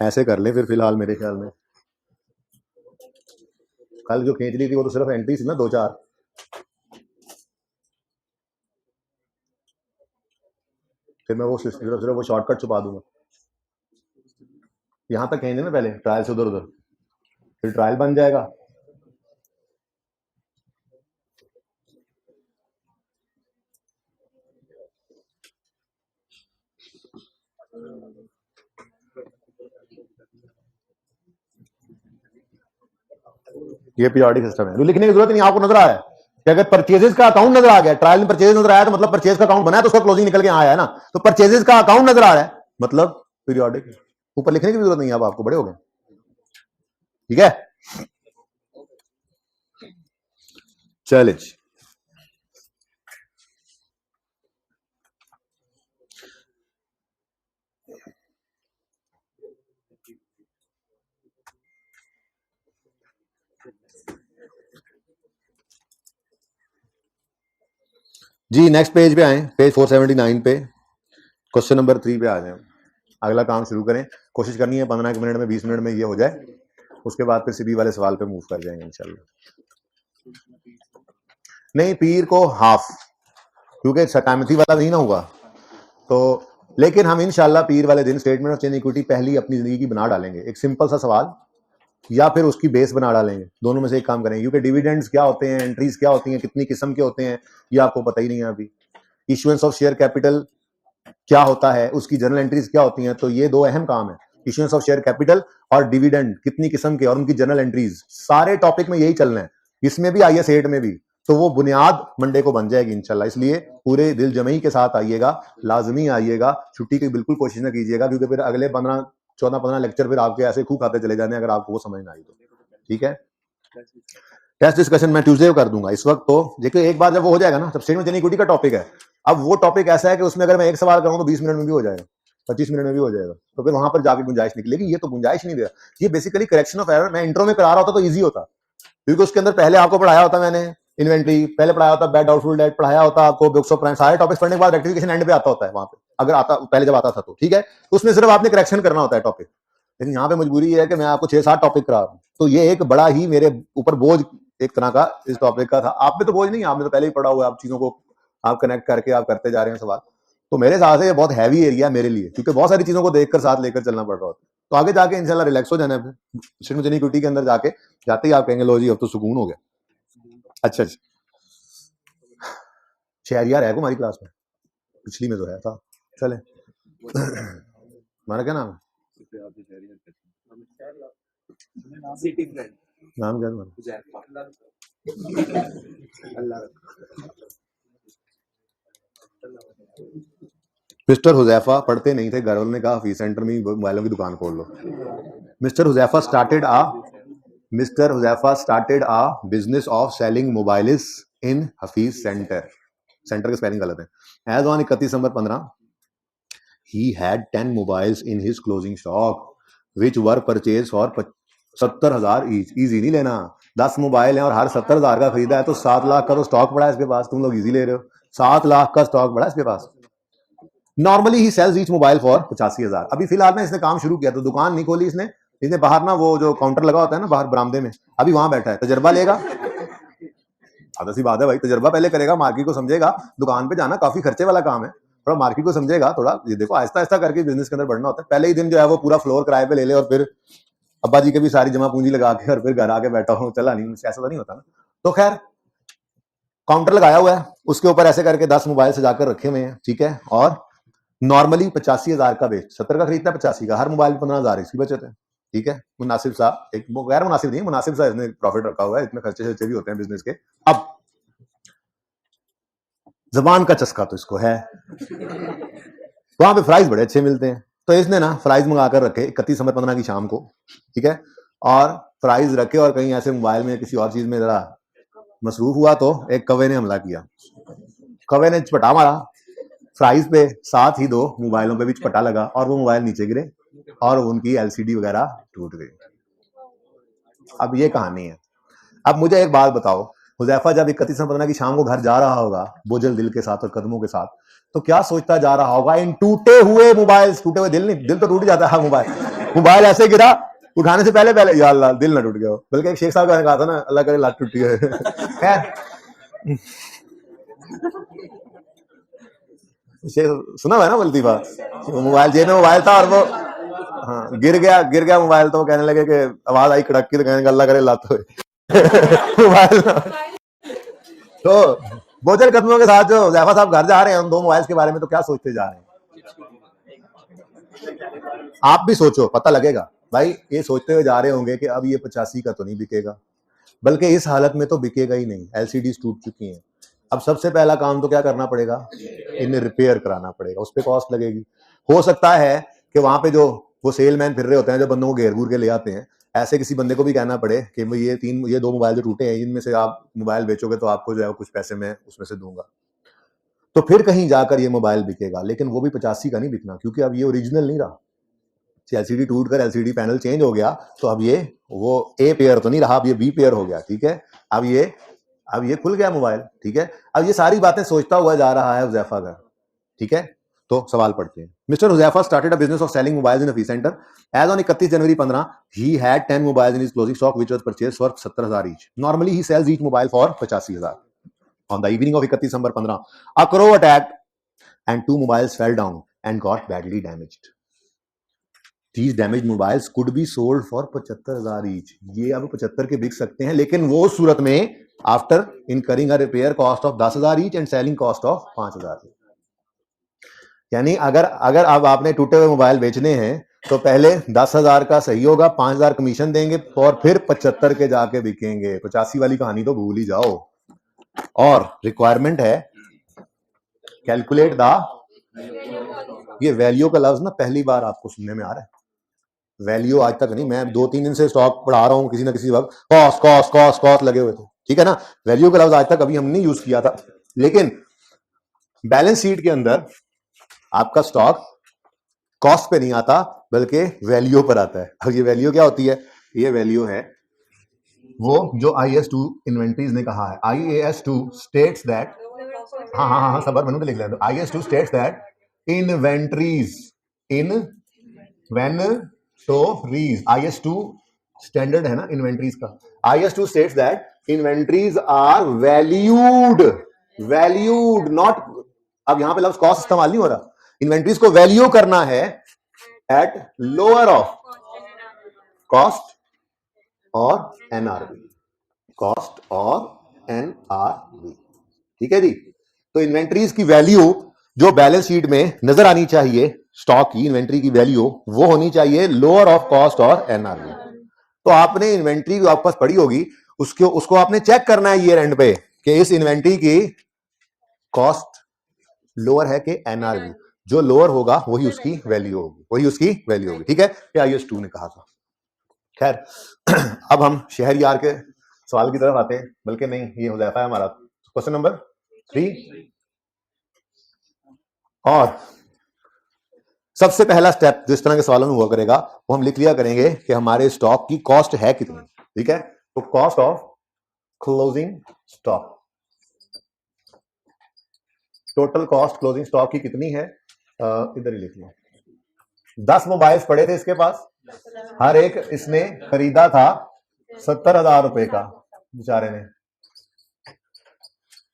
ऐसे कर ले फिर फिलहाल, मेरे ख्याल में कल जो खींच ली थी वो तो सिर्फ एंट्री थी ना, 2-4। फिर मैं वो सिर्फ वो शॉर्टकट छुपा दूंगा। यहां तक खींचने ना पहले, ट्रायल से उधर उधर, फिर ट्रायल बन जाएगा। ये पीरियोडिक सिस्टम है, लिखने की जरूरत नहीं, आपको नजर आ रहा है कि अगर परचेजेस का अकाउंट नजर आ गया, ट्रायल में परचेज नजर आया, तो मतलब परचेज का अकाउंट बनाया तो उसका क्लोजिंग निकल के आया है ना, तो परचेजेस का अकाउंट नजर आ रहा है मतलब पीरियोडिक। ऊपर लिखने की जरूरत नहीं है, अब आपको बड़े हो गए। ठीक है, चलिए जी, नेक्स्ट पेज पे आए, पेज 479 पे, क्वेश्चन नंबर 3 पे आ जाए। अगला काम शुरू करें, कोशिश करनी है 15 मिनट में 20 मिनट में ये हो जाए, उसके बाद फिर सीबी वाले सवाल पे मूव कर जाएंगे इंशाल्लाह। नहीं, पीर को हाफ, क्योंकि सकामती वाला नहीं ना हुआ तो, लेकिन हम इंशाल्लाह पीर वाले दिन स्टेटमेंट ऑफ चेंज इक्विटी पहली अपनी जिंदगी की बना डालेंगे, एक सिंपल सा सवाल, या फिर उसकी बेस बना डालेंगे, दोनों में से एक काम करेंगे। क्योंकि डिविडेंड्स क्या होते हैं, एंट्रीज क्या होती हैं, कितनी किस्म के होते हैं, ये आपको पता ही नहीं है अभी। इशुएंस ऑफ शेयर कैपिटल क्या होता है, उसकी जर्नल एंट्रीज क्या होती हैं, तो ये दो अहम काम है, इशुएंस ऑफ शेयर कैपिटल और डिविडेंड कितनी किस्म के और उनकी जर्नल एंट्रीज। सारे टॉपिक में यही चलना है, इसमें भी IAS 8 में भी, तो वो बुनियाद मंडे को बन जाएगी इंशाल्लाह। इसलिए पूरे दिल जमई के साथ आइएगा, लाजमी आइएगा, छुट्टी की बिल्कुल कोशिश ना कीजिएगा, क्योंकि फिर अगले 14-15 लेक्चर फिर आपके ऐसे खूब खाते चले जाने अगर आपको वो समझ ना आई तो। ठीक है, टेस्ट डिस्कशन मैं ट्यूसडे को कर दूंगा। इस वक्त तो देखिए, एक बार जब वो हो जाएगा ना, तब स्टेटमेंट ऑफ इक्विटी का टॉपिक है। अब वो टॉपिक ऐसा है कि उसमें अगर मैं एक सवाल करूँ तो 20 मिनट में भी हो जाएगा, 25 मिनट में भी हो जाएगा, तो फिर वहां पर जाके गुंजाइश निकलेगी। ये तो गुंजाइश नहीं दे रहा, ये बेसिकली करेक्शन ऑफ एरर। मैं इंट्रो में करा रहा होता तो ईजी होता, क्योंकि उसके अंदर पहले आपको पढ़ाया होता मैंने इन्वेंट्री, पहले पढ़ाया होता बैड डाउटफुल डेट, पढ़ाया होता आपको बुक्स ऑफ प्राइम, सारे टॉपिक्स पढ़ने के बाद रेक्टिफिकेशन एंड पे आता होता है वहां पे, अगर आता पहले जब आता था तो। ठीक है, तो उसमें सिर्फ आपने करेक्शन करना होता है टॉपिक। लेकिन यहाँ पे मजबूरी है कि मैं आपको 6-7 टॉपिक करा रहा हूँ, तो ये एक बड़ा ही मेरे ऊपर बोझ एक तरह का इस टॉपिक का था। आप में तो बोझ नहीं, आपने तो पहले ही पढ़ा हुआ है, आप चीजों को आप कनेक्ट करके आप करते जा रहे हैं सवाल। तो मेरे हिसाब से ये बहुत हैवी एरिया मेरे लिए, क्योंकि बहुत सारी चीजों को देखकर साथ लेकर चलना पड़ रहा होता है। तो आगे जाके इंशाल्लाह रिलैक्स हो जाना है, फिर इक्विटी के अंदर जाके जाते ही आप कहेंगे लो जी अब तो सुकून हो गया। अच्छा अच्छा, शहरियार है को हमारी क्लास में, पिछली में तो है था। चले हमारा क्या नाम है? नाम क्या तुम्हारा? मिस्टर हुजैफा पढ़ते नहीं थे, घर वालों ने कहा हफीज सेंटर में मोबाइलों की दुकान खोल लो। Mister Huzaifa started a business of selling mobiles in Hafeez centre. Centre का स्पेलिंग गलत है। As on 31 December 15 he had 10 mobiles in his closing stock which were purchased for 70,000 each। Easy नहीं लेना, 10 मोबाइल हैं और हर 70,000 का खरीदा है, तो 7 लाख का तो स्टॉक पड़ा है इसके पास। तुम लोग इजी ले रहे हो, 7 लाख का स्टॉक पड़ा है इसके पास। Normally he sells each mobile for 85,000। अभी फिलहाल ना इसने काम शुरू किया, तो दुकान नहीं खोली इसने बाहर ना वो जो काउंटर लगा होता है ना बाहर बरामदे में, अभी वहां बैठा है, तजर्बा लेगा। आधा सी बात है भाई, तजर्बा पहले करेगा, मार्केट को समझेगा। दुकान पे जाना काफी खर्चे वाला काम है, थोड़ा मार्केट को समझेगा, थोड़ा ये देखो आहिस्ता आहिस्ता करके बिजनेस के अंदर बढ़ना होता है। पहले ही दिन जो है वो पूरा फ्लोर किराए पे ले ले और फिर अब्बा जी के भी सारी जमा पूंजी लगा के और फिर घर आके बैठा हूँ, चला नहीं, ऐसा तो नहीं होता ना। तो खैर काउंटर लगाया हुआ है, उसके ऊपर ऐसे करके 10 मोबाइल सजाकर रखे हुए हैं, ठीक है। और नॉर्मली 85,000 का बेच, 70 का खरीदता है, 85 का, हर मोबाइल 15,000 इसकी बचत है, ठीक है। मुनासिब सा, एक गैर मुनासिब नहीं, मुनासिब सा इसने प्रॉफिट रखा हुआ है, इतने खर्चे भी होते हैं बिजनेस के। अब जबान का चस्का तो इसको है, वहां पे फ्राइज बड़े अच्छे मिलते हैं, तो इसने ना फ्राइज मंगा कर रखे 31 दिसंबर 15 की शाम को, ठीक है। और फ्राइज रखे और कहीं ऐसे मोबाइल में किसी और चीज में जरा मसरूफ हुआ तो एक कौवे ने हमला किया, कौवे ने चपटा मारा फ्राइज पे, साथ ही 2 मोबाइलों पे भी चपटा लगा और वो मोबाइल नीचे गिरे और उनकी एलसीडी वगैरह टूट गई। अब ये कहानी है। अब मुझे एक बात बताओ, हुजैफा जब 31 दिसंबर 15 की शाम को घर जा रहा होगा बोझल दिल के साथ और कदमों के साथ, तो क्या सोचता जा रहा होगा इन टूटे हुए मोबाइल, टूटे हुए दिल नहीं, दिल तो टूट जाता है, मोबाइल ऐसे गिरा, उठाने से पहले या अल्लाह दिल ना टूट गया हो। बल्कि एक शेख साहब ने कहा था ना, अल्लाह करे लात टूटी है। खैर सुना हुआ है ना लतीफा, मोबाइल जेब में मोबाइल था और वो हाँ गिर गया मोबाइल, तो कहने लगे कि आवाज आई कड़क की, तो कहने अल्लाह करे लात मोबाइल। तो बोझल कदमों के साथ जो हुजैफा साहब घर जा रहे हैं उन 2 मोबाइल्स के बारे में, तो क्या सोचते जा रहे हैं? आप भी सोचो, पता लगेगा भाई। ये सोचते हुए जा रहे होंगे कि अब ये 85 का तो नहीं बिकेगा, बल्कि इस हालत में तो बिकेगा ही नहीं, एलसीडी टूट चुकी हैं। अब सबसे पहला काम तो क्या करना पड़ेगा, इन्हें रिपेयर कराना पड़ेगा, उस पर कॉस्ट लगेगी। हो सकता है कि वहां पे जो वो सेलमैन फिर रहे होते हैं, जो बंदों को घेर घूर के ले आते हैं, ऐसे किसी बंदे को भी कहना पड़े कि भाई ये 2 मोबाइल जो टूटे हैं, इनमें से आप मोबाइल बेचोगे तो आपको जो है कुछ पैसे मैं उसमें से दूंगा, तो फिर कहीं जाकर ये मोबाइल बिकेगा। लेकिन वो भी 85 का नहीं बिकना, क्योंकि अब ये ओरिजिनल नहीं रहा। एलसीडी टूट कर एलसीडी पैनल चेंज हो गया, तो अब ये वो ए पेयर तो नहीं रहा, अब ये बी पेयर हो गया, ठीक है। अब ये खुल गया मोबाइल, ठीक है। अब ये सारी बातें सोचता हुआ जा रहा है हुजैफा का, ठीक है। तो सवाल पढ़ते हैं। Mister Huzaifa started a business of selling mobiles in Hafeez centre. As on 31 January 15 he had 10 mobiles in his closing stock which was purchased for 70,000 each. Normally he sells each mobile for 85,000। On the evening of 31 December 15 a crow attacked and 2 mobiles fell down and got badly damaged. These damaged mobiles could be sold for 75,000 each. ये अब 75 के बिक सकते हैं, लेकिन वो सूरत में after incurring a repair cost of 10,000 each and selling cost of 5,000। यानी अगर अब आपने टूटे हुए मोबाइल बेचने हैं तो पहले 10,000 का सही होगा, 5,000 कमीशन देंगे और फिर 75 के जाके बिकेंगे। 85 वाली कहानी तो भूल ही जाओ। और रिक्वायरमेंट है कैलकुलेट द, ये वैल्यू का लफ्ज ना पहली बार आपको सुनने में आ रहा है। वैल्यू आज तक नहीं, मैं 2-3 दिन से स्टॉक पढ़ा रहा हूं, किसी ना किसी वक्त कॉस्ट लगे हुए थे, ठीक है ना। वैल्यू का लफ्ज आज तक अभी हमने नहीं यूज किया था, लेकिन बैलेंस शीट के अंदर आपका स्टॉक कॉस्ट पे नहीं आता बल्कि वैल्यू पर आता है। अब ये वैल्यू क्या होती है? ये वैल्यू है वो जो IAS2 इन्वेंटरीज ने कहा है। IAS2 स्टेट्स दैट, हाँ सबर मैंने तो लिख लिया। IAS2 states that inventories inventories, IAS2 standard है ना इन्वेंटरीज का। IAS2 states that inventories are valued not, अब यहां पे लफ्ज कॉस्ट इस्तेमाल नहीं हो रहा, इन्वेंटरीज को वैल्यू करना है एट लोअर ऑफ कॉस्ट और एनआरवी, कॉस्ट और एनआरवी, ठीक है जी। तो इन्वेंटरीज की वैल्यू जो बैलेंस शीट में नजर आनी चाहिए, स्टॉक की इन्वेंट्री की वैल्यू वो होनी चाहिए लोअर ऑफ कॉस्ट और एनआरवी। तो आपने इन्वेंट्री जो आपके पास पड़ी होगी उसको आपने चेक करना है ईयर एंड पे कि इस इन्वेंट्री की कॉस्ट लोअर है कि एनआरवी। जो लोअर होगा वही उसकी वैल्यू होगी, वही उसकी वैल्यू होगी। ठीक है, ये IS 2 ने कहा था। खैर अब हम शहरयार के सवाल की तरफ आते हैं, बल्कि नहीं, ये हो जाता है हमारा क्वेश्चन नंबर 3। और सबसे पहला स्टेप जो इस तरह के सवालों में हुआ करेगा वो हम लिख लिया करेंगे कि हमारे स्टॉक की कॉस्ट है कितनी। ठीक है, तो cost of closing stock, total cost closing stock की कितनी है, इधर ही लिख लो। 10 मोबाइल्स पड़े थे इसके पास, हर एक इसने खरीदा था 70,000 रुपए का बेचारे ने,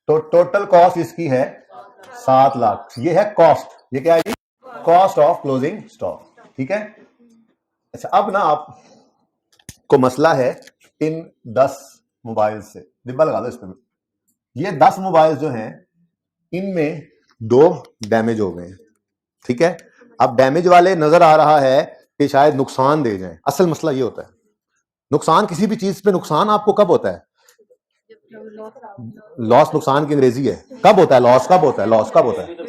तो टोटल कॉस्ट इसकी है 7 लाख। ये है कॉस्ट, ये क्या है, कॉस्ट ऑफ क्लोजिंग स्टॉक। ठीक है, अच्छा अब ना आप को मसला है इन 10 मोबाइल से, डिब्बा लगा दो इसमें। ये 10 मोबाइल जो हैं इनमें 2 डैमेज हो गए हैं। ठीक है, अब डैमेज वाले नजर आ रहा है कि शायद नुकसान दे जाएं। असल मसला ये होता है, नुकसान किसी भी चीज पे नुकसान आपको कब होता है, लॉस नुकसान की अंग्रेजी है, कब होता है लॉस, कब होता है लॉस, कब होता है,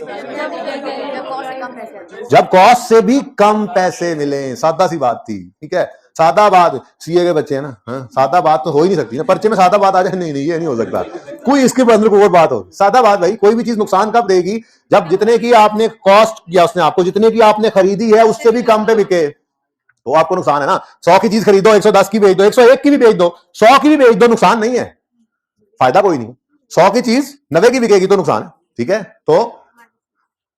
जब कॉस्ट से भी कम पैसे मिले। सादा सी बात थी। ठीक है, सादा बात, सीए के बच्चे हैं ना, सादा बात तो हो ही नहीं सकती ना, पर्चे में सादा बात आ जाए, नहीं ये नहीं हो सकता, कोई इसके अंदर कोई और बात हो। सादा बात भाई, कोई भी चीज नुकसान कब देगी, जब जितने की आपने कॉस्ट या उसने आपको जितने की आपने खरीदी है उससे भी कम पे बिके, तो आपको नुकसान है ना। 100 की चीज खरीदो, 110 की बेच दो, 101 की भी बेच दो, 100 की भी बेच दो, नुकसान नहीं है, फायदा कोई नहीं। 100 की चीज 90 की बिकेगी तो नुकसान है। ठीक है, तो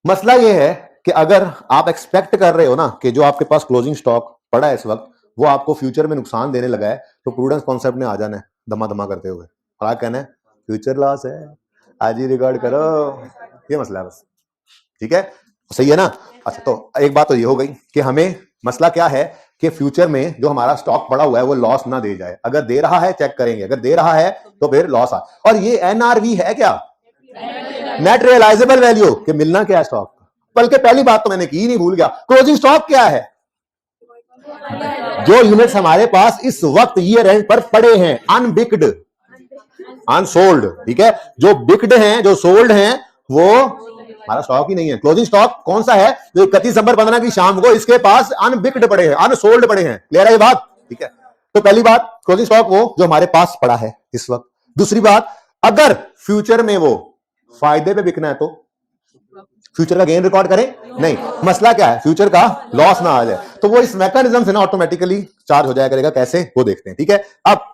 मसला यह है कि अगर आप एक्सपेक्ट कर रहे हो ना कि जो आपके पास क्लोजिंग स्टॉक पड़ा है इस वक्त वो आपको फ्यूचर में नुकसान देने लगा है, तो प्रूडेंस कॉन्सेप्ट में आ जाना है दमा दमा करते हुए, क्या कहना है, फ्यूचर लॉस है, आज ही रिकॉर्ड करो, ये मसला है बस। ठीक है, सही है ना। अच्छा, तो एक बात तो ये हो गई कि हमें मसला क्या है कि फ्यूचर में जो हमारा स्टॉक पड़ा हुआ है वो लॉस ना दे जाए। अगर दे रहा है चेक करेंगे, अगर दे रहा है तो फिर लॉस आ। और ये NRV है क्या, नेट रियलाइजेबल वैल्यू, कि मिलना क्या है स्टॉक। बल्कि पहली बात तो मैंने की ही नहीं, भूल गया, क्लोजिंग स्टॉक क्या है, जो यूनिट्स हमारे पास इस वक्त ईयर एंड पर पड़े हैं, अनबिक्ड अनसोल्ड। ठीक है, जो बिक्ड हैं जो सोल्ड हैं वो हमारा स्टॉक ही नहीं है। क्लोजिंग स्टॉक कौन सा है, जो 31 दिसंबर 15 की शाम को इसके पास अनबिक्ड पड़े हैं, अनसोल्ड पड़े हैं। क्लियर है ये बात। ठीक है, तो पहली बात क्लोजिंग स्टॉक वो जो हमारे पास पड़ा है इस वक्त। दूसरी बात, अगर फ्यूचर में वो फायदे पे बिकना है तो फ्यूचर का गेन रिकॉर्ड करें, नहीं, मसला क्या है, फ्यूचर का लॉस ना आ जाए, तो वो इस मैकेनिज्म से ना ऑटोमेटिकली चार्ज हो जाया करेगा। कैसे, वो देखते हैं। ठीक है, अब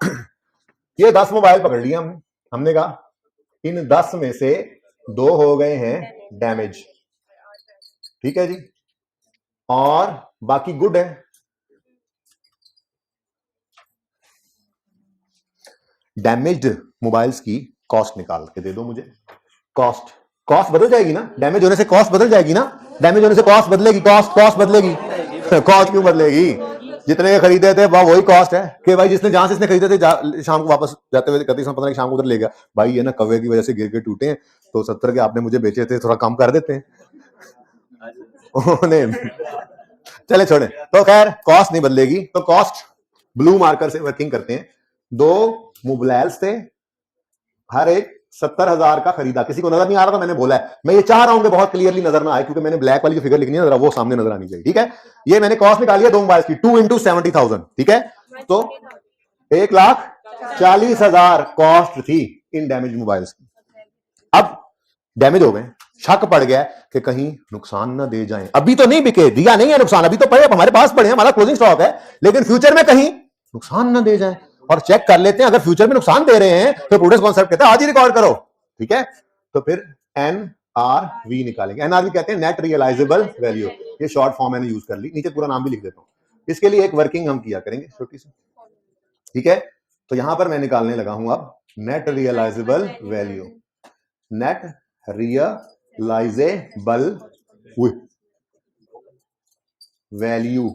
ये 10 मोबाइल पकड़ लिया हमने कहा इन 10 में से 2 हो गए हैं डैमेज। ठीक है जी, और बाकी गुड है। डैमेज्ड मोबाइल्स की कॉस्ट निकाल के दे दो मुझे। कॉस्ट बदल जाएगी ना, डैमेज होने से कॉस्ट बदल जाएगी ना, डैमेज होने से कॉस्ट बदलेगी, कॉस्ट बदलेगी। कॉस्ट क्यों बदलेगी, जितने के खरीदे थे वही कॉस्ट है कि भाई जिसने जहां से इसने खरीदे थे शाम को वापस जाते हुए 31/15 शाम को उधर ले गया, भाई ये ना कवे की वजह से गिर के टूटे हैं, तो 70 के आपने मुझे बेचे थे, थोड़ा कम कर देते हैं। चले छोड़े, तो खैर कॉस्ट नहीं बदलेगी, तो कॉस्ट ब्लू मार्कर से वर्किंग करते हैं। 2 मोबाइल्स थे, हर एक 70,000 का खरीदा। किसी को नजर नहीं आ रहा था, मैंने बोला है, मैं ये चाह रहा हूं कि बहुत क्लियरली नजर ना आए, क्योंकि मैंने ब्लैक वाली जो फिगर लिखनी है ना वो सामने नजर आनी चाहिए। ठीक है, ये मैंने कॉस्ट निकाली है 2 मोबाइल की, 2 into 70,000। ठीक है, तो 1,40,000 कॉस्ट थी इन डैमेज मोबाइल्स की। अब डैमेज हो गए, शक पड़ गया कि कहीं नुकसान ना दे जाएं। अभी तो नहीं बिके, दिया नहीं है नुकसान, अभी तो पड़े हमारे पास पड़े हैं, हमारा क्लोजिंग स्टॉक है, लेकिन फ्यूचर में कहीं नुकसान ना दे जाए और चेक कर लेते हैं। अगर फ्यूचर में नुकसान दे रहे हैं तो प्रूडेंस कॉन्सेप्ट कहता है आज ही रिकॉर्ड करो। ठीक है, तो फिर NRV निकालेंगे। NRV कहते हैं नेट रियलाइजेबल वैल्यू, ये शॉर्ट फॉर्म मैंने यूज कर ली, नीचे पूरा नाम भी लिख देता हूं। इसके लिए एक वर्किंग हम किया करेंगे छोटी सी। ठीक है, तो यहां पर मैं निकालने लगा हूं अब net realisable value. Net realisable value,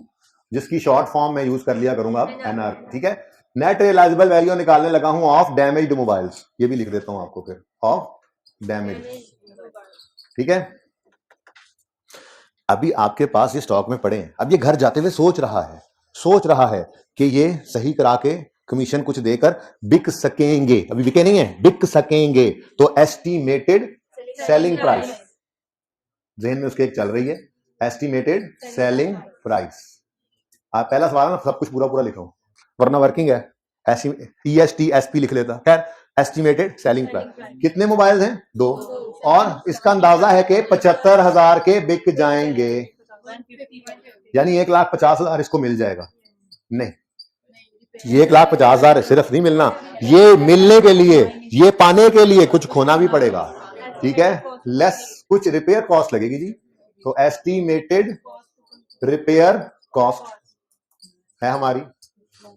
जिसकी शॉर्ट फॉर्म मैं यूज कर लिया करूंगा अब NR। ठीक है, नेट रियलाइजेबल वैल्यू निकालने लगा हूं ऑफ डैमेज्ड मोबाइल्स, ये भी लिख देता हूं आपको फिर, ऑफ डैमेज। ठीक है, अभी आपके पास ये स्टॉक में पड़े हैं, अब ये घर जाते हुए सोच रहा है कि ये सही करा के कमीशन कुछ देकर बिक सकेंगे। अभी बिके नहीं है, बिक सकेंगे, तो एस्टिमेटेड सेलिंग प्राइस जहन में उसके एक चल रही है, एस्टिमेटेड सेलिंग प्राइस। आप पहला सवाल ना सब कुछ पूरा पूरा लिखो, वरना वर्किंग है EST लिख लेता। खैर, एस्टिमेटेड सेलिंग प्राइस। कितने मोबाइल हैं? 2, और इसका अंदाजा है कि 75,000 के बिक जाएंगे, यानी 1,50,000 इसको मिल जाएगा। नहीं, ये 1,50,000 सिर्फ नहीं मिलना, ये मिलने के लिए, ये पाने के लिए कुछ खोना भी पड़ेगा, ठीक है। लेस कुछ रिपेयर कॉस्ट लगेगी जी, तो एस्टिमेटेड रिपेयर कॉस्ट है हमारी।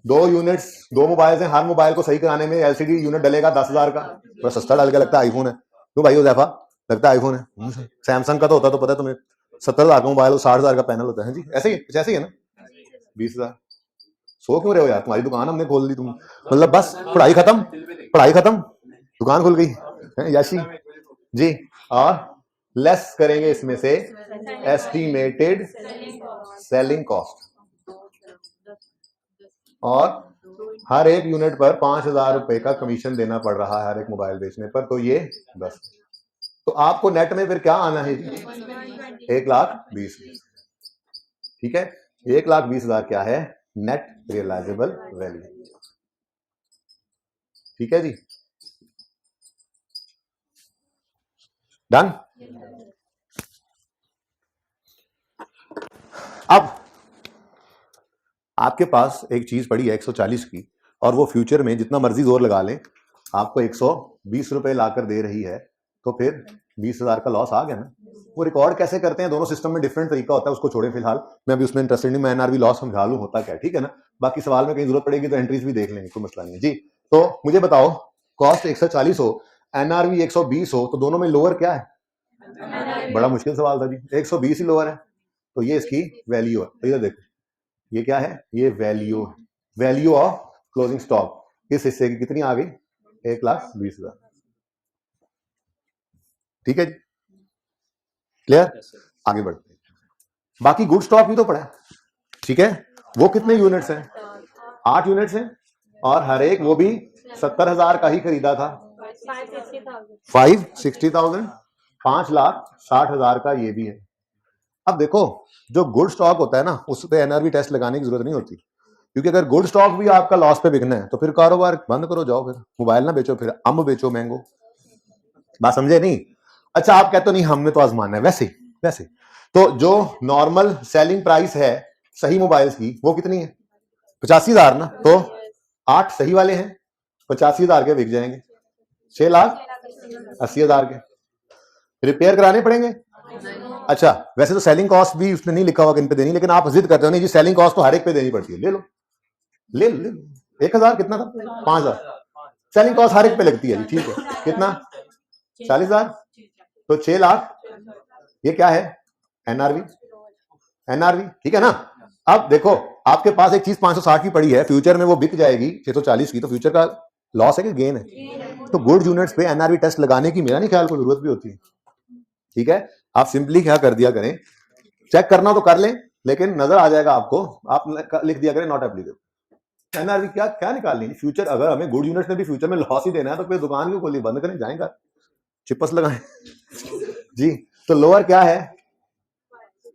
2 यूनिट्स, 2 मोबाइल हैं, हर मोबाइल को सही कराने में LCD यूनिट डलेगा 10,000 का, थोड़ा सस्ता डाल के लगता है आईफोन है। क्यों भाई उजैफा, लगता है आईफोन है? सैमसंग का तो होता तो पता है तुम्हें, 70,000 का मोबाइल, 60,000 का पैनल होता है जी। ऐसे ही है ना, 20,000। सो क्यों रहे हो यार, तुम्हारी दुकान हमने खोल दी, तुम मतलब बस पढ़ाई खत्म, दुकान खुल गई याशी जी। और लेस करेंगे इसमें से एस्टिमेटेड सेलिंग कॉस्ट, और हर एक यूनिट पर 5,000 रुपए का कमीशन देना पड़ रहा है हर एक मोबाइल बेचने पर, तो ये 10। तो आपको नेट में फिर क्या आना है जी? 1,20,000, ठीक है। 1,20,000 क्या है? नेट रियलाइजेबल वैल्यू, ठीक है जी, डन। अब आपके पास एक चीज पड़ी है 140 की, और वो फ्यूचर में जितना मर्जी जोर लगा लें आपको 120 रुपए लाकर दे रही है, तो फिर 20,000 का लॉस आ गया ना। वो रिकॉर्ड कैसे करते हैं, दोनों सिस्टम में डिफरेंट तरीका होता है, उसको छोड़े फिलहाल, मैं अभी उसमें इंटरेस्टेड नहीं, मैं NRV लॉस समझा लूं होता क्या, ठीक है ना। बाकी सवाल में कहीं जरूरत पड़ेगी तो एंट्रीज भी देख लेंगे, कोई मसला नहीं है जी। तो मुझे बताओ, कॉस्ट 140 हो, NRV 120 हो, तो दोनों में लोअर क्या है? बड़ा मुश्किल सवाल था जी, 120 ही लोअर है, तो ये इसकी वैल्यू है। तो इधर देखो, ये क्या है? ये वैल्यू ऑफ क्लोजिंग स्टॉक इस हिस्से की कितनी आ गई? 1,20,000, ठीक है जी, क्लियर। आगे बढ़ते हैं, बाकी गुड स्टॉक भी तो पड़ा है, ठीक है। वो कितने यूनिट्स हैं? 8 यूनिट्स हैं, और हर एक वो भी 70,000 का ही खरीदा था, 560,000, 5,60,000 का ये भी है। अब देखो, जो गुड स्टॉक होता है ना, उस पर NRV टेस्ट लगाने की जरूरत नहीं होती, क्योंकि अगर गुड स्टॉक भी आपका लॉस पे बिकना है तो फिर कारोबार बंद करो, जाओ फिर मोबाइल ना बेचो, फिर अम्ब बेचो मैंगो। बात समझे नहीं? अच्छा, आप कहते हो नहीं हमने तो आजमाना है, वैसे तो जो नॉर्मल सेलिंग प्राइस है सही मोबाइल्स की वो कितनी है? 85,000 ना, तो 8 सही वाले हैं, 85,000 के बिक जाएंगे, 6,80,000 के रिपेयर कराने पड़ेंगे। अच्छा, वैसे तो सेलिंग कॉस्ट भी उसने नहीं लिखा होगा किन पे देनी, लेकिन आप जिद करते हो नहीं जी सेलिंग कॉस्ट तो हर एक पे देनी पड़ती है, ले लो 1,000 कितना था? 5,000 सेलिंग कॉस्ट हर एक पे लगती है जी, ठीक है। कितना? 40,000, तो 6 लाख। ये क्या है? NRV, ठीक है ना। अब देखो, आपके पास एक चीज 560 की पड़ी है, फ्यूचर में वो बिक जाएगी 640 की, तो फ्यूचर का लॉस है कि गेन है? तो गुड यूनिट्स पे NRV टेस्ट लगाने की मेरा नहीं ख्याल कोई जरूरत भी होती है, ठीक है। आप सिंपली क्या कर दिया करें, चेक करना तो कर लें, लेकिन नजर आ जाएगा आपको, आप लिख दिया करें नॉट एप्लीकेबल। NRV क्या निकालनी है फ्यूचर? अगर हमें गुड यूनिट्स में भी फ्यूचर में लॉस ही देना है तो फिर दुकान क्यों खोली, बंद करें, जाएगा चिपस लगाएं जी। तो लोअर क्या है?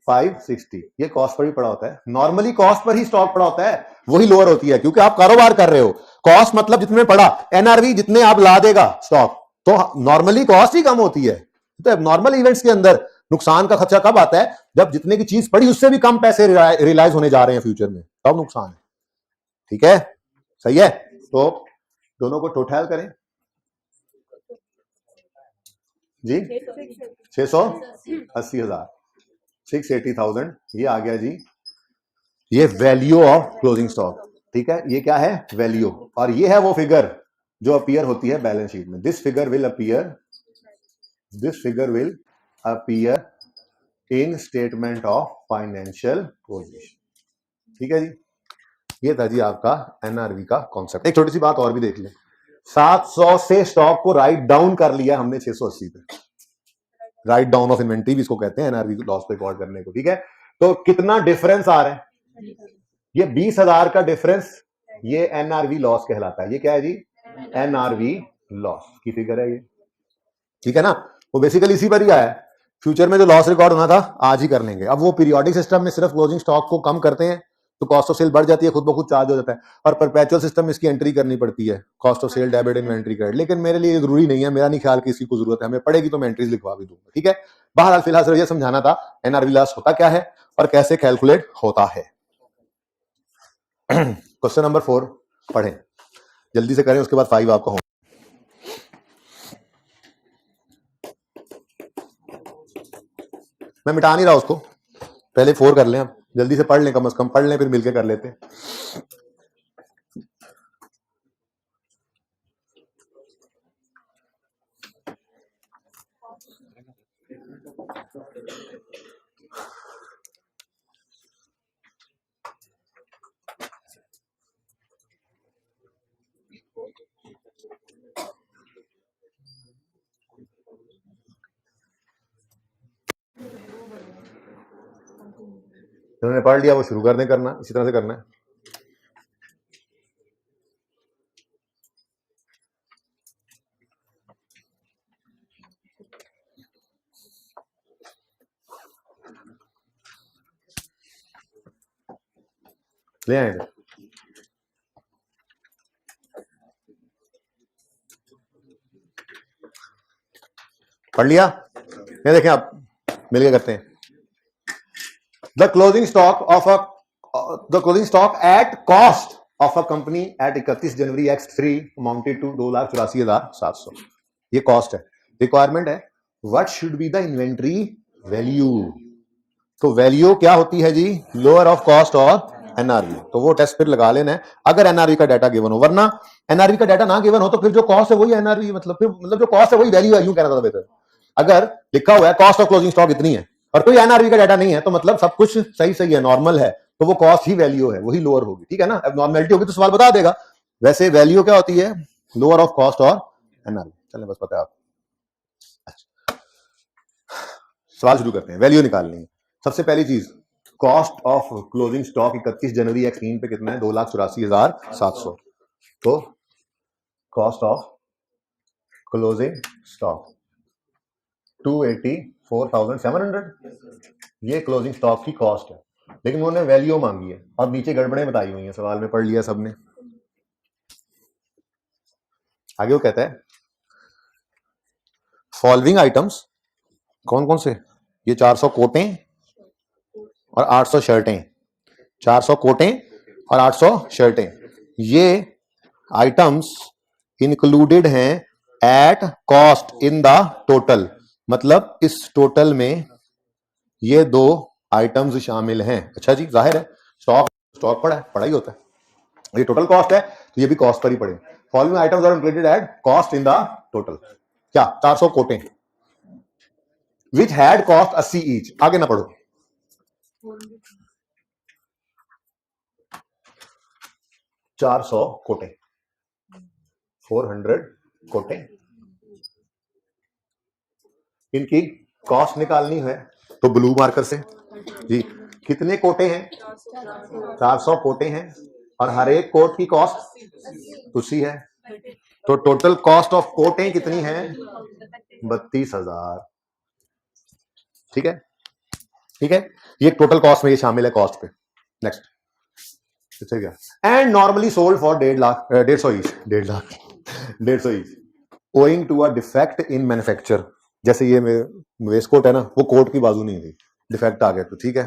560, ये कॉस्ट पर ही पड़ा होता है, नॉर्मली कॉस्ट पर ही स्टॉक पड़ा होता है, वही लोअर होती है, क्योंकि आप कारोबार कर रहे हो। कॉस्ट मतलब जितने पड़ा, NRV जितने आप ला देगा स्टॉक, तो नॉर्मली कॉस्ट ही कम होती है। तो नॉर्मल इवेंट्स के अंदर नुकसान का खर्चा कब आता है? जब जितने की चीज पड़ी उससे भी कम पैसे रियलाइज होने जा रहे हैं फ्यूचर में, तब नुकसान है, ठीक है, सही है। तो दोनों को टोटल करें जी, 680,000, 680,000 ये आ गया जी, ये वैल्यू ऑफ क्लोजिंग स्टॉक, ठीक है। ये क्या है? वैल्यू, और ये है वो फिगर जो अपीयर होती है बैलेंस शीट में। This figure will appear in statement of financial position, ठीक है जी। ये था जी आपका NRV का कॉन्सेप्ट। एक छोटी सी बात और भी देख लें, 700 से स्टॉक को राइट डाउन कर लिया हमने 680 पे, राइट डाउन ऑफ इन्वेंटरी भी इसको कहते हैं NRV लॉस पे रिकॉर्ड करने को, ठीक है। तो कितना डिफरेंस आ रहा है? ये 20,000 का डिफरेंस, ये NRV लॉस कहलाता है। ये क्या है जी? NRV लॉस की फिगर है ये, ठीक है ना। वो बेसिकली इसी पर ही आया है फ्यूचर में जो लॉस रिकॉर्ड होना था आज ही कर लेंगे। अब वो पीरियोडिक सिस्टम में सिर्फ क्लोजिंग स्टॉक को कम करते हैं तो कॉस्ट ऑफ सेल बढ़ जाती है, खुद ब खुद चार्ज हो जाता है, और परपेचुअल सिस्टम में इसकी एंट्री करनी पड़ती है, cost of sale, debit, inventory, credit. लेकिन मेरे लिए जरूरी नहीं है, मेरा नहीं ख्याल कि इसकी को जरूरत है, हमें पड़ेगी तो मैं एंट्रीज लिखवा भी दूंगा, ठीक है। बहरहाल फिलहाल सिर्फ ये समझाना था एनआरवी लॉस होता क्या है और कैसे कैलकुलेट होता है। क्वेश्चन नंबर 4 पढ़ें, जल्दी से करें, उसके बाद 5 आपका होगा। मैं मिटा नहीं रहा उसको, पहले 4 कर लें, अब जल्दी से पढ़ लें, कम से कम पढ़ लें, फिर मिलकर कर लेते हैं। उन्होंने पढ़ लिया, वो शुरू कर दें करना, इसी तरह से करना है। ले आए पढ़ लिया, ये देखें आप मिलके करते हैं। The closing stock at cost of a company at 31 January X3 amounted to 2,84,700। ये कॉस्ट है। रिक्वायरमेंट है what should be the inventory value. तो वैल्यू क्या होती है जी, लोअर ऑफ कॉस्ट और एनआरवी। तो वो टेस्ट फिर लगा लेना है अगर एनआरवी का डाटा गिवन हो, वरना एनआरवी का डाटा ना गिवन हो तो फिर जो कॉस्ट है वही एनआरवी, मतलब जो कॉस्ट है वही वैल्यू है, यूं कहना था बेहतर। अगर लिखा हुआ है कॉस्ट ऑफ क्लोजिंग स्टॉक इतनी है और कोई एनआरवी का डाटा नहीं है तो मतलब सब कुछ सही है, नॉर्मल है, तो वो कॉस्ट ही वैल्यू है, वही लोअर होगी, ठीक है ना। अब नॉर्मलिटी होगी तो सवाल बता देगा। वैसे वैल्यू क्या होती है, लोअर ऑफ कॉस्ट और एनआरवी। चलें बस पता है आप। अच्छा, सवाल शुरू करते हैं, वैल्यू निकालनी है। सबसे पहली चीज, cost of closing stock 31 January X3 पे कितना है, 2,84,700। तो कॉस्ट ऑफ क्लोजिंग स्टॉक 284,700, ये क्लोजिंग स्टॉक की कॉस्ट है। लेकिन उन्होंने वैल्यू मांगी है और नीचे गड़बड़ें बताई हुई हैं, सवाल में पढ़ लिया सबने। आगे वो कहता है फॉलोइंग आइटम्स, कौन कौन से, ये 400 कोटें और 800 शर्टें, 400 कोटें और 800 शर्टें, ये आइटम्स इंक्लूडेड हैं eight cost in the total. मतलब इस टोटल में ये 2 आइटम्स शामिल हैं। अच्छा जी, जाहिर है स्टॉक पड़ा ही होता है, ये टोटल कॉस्ट है तो ये भी कॉस्ट पर ही पड़े। Following items are included at cost in the total, क्या 400 coats which had cost 80 each. आगे ना पढ़ो, 400 कोटें, 400 कोटें, इनकी कॉस्ट निकालनी है तो ब्लू मार्कर से जी। कितने कोटे हैं, 400 कोटे हैं और हर एक कोट की कॉस्ट उसी है, तो टोटल कॉस्ट ऑफ कोटें कितनी है, 32,000। ठीक है, ठीक है, ये टोटल कॉस्ट में ये शामिल है कॉस्ट पे। Next, and normally sold for 1,50,000 each, 1,50,000 each owing to a defect in manufacture. जैसे ये वेस्ट कोट है ना, वो कोट की बाजू नहीं थी, डिफेक्ट आ गया तो ठीक है।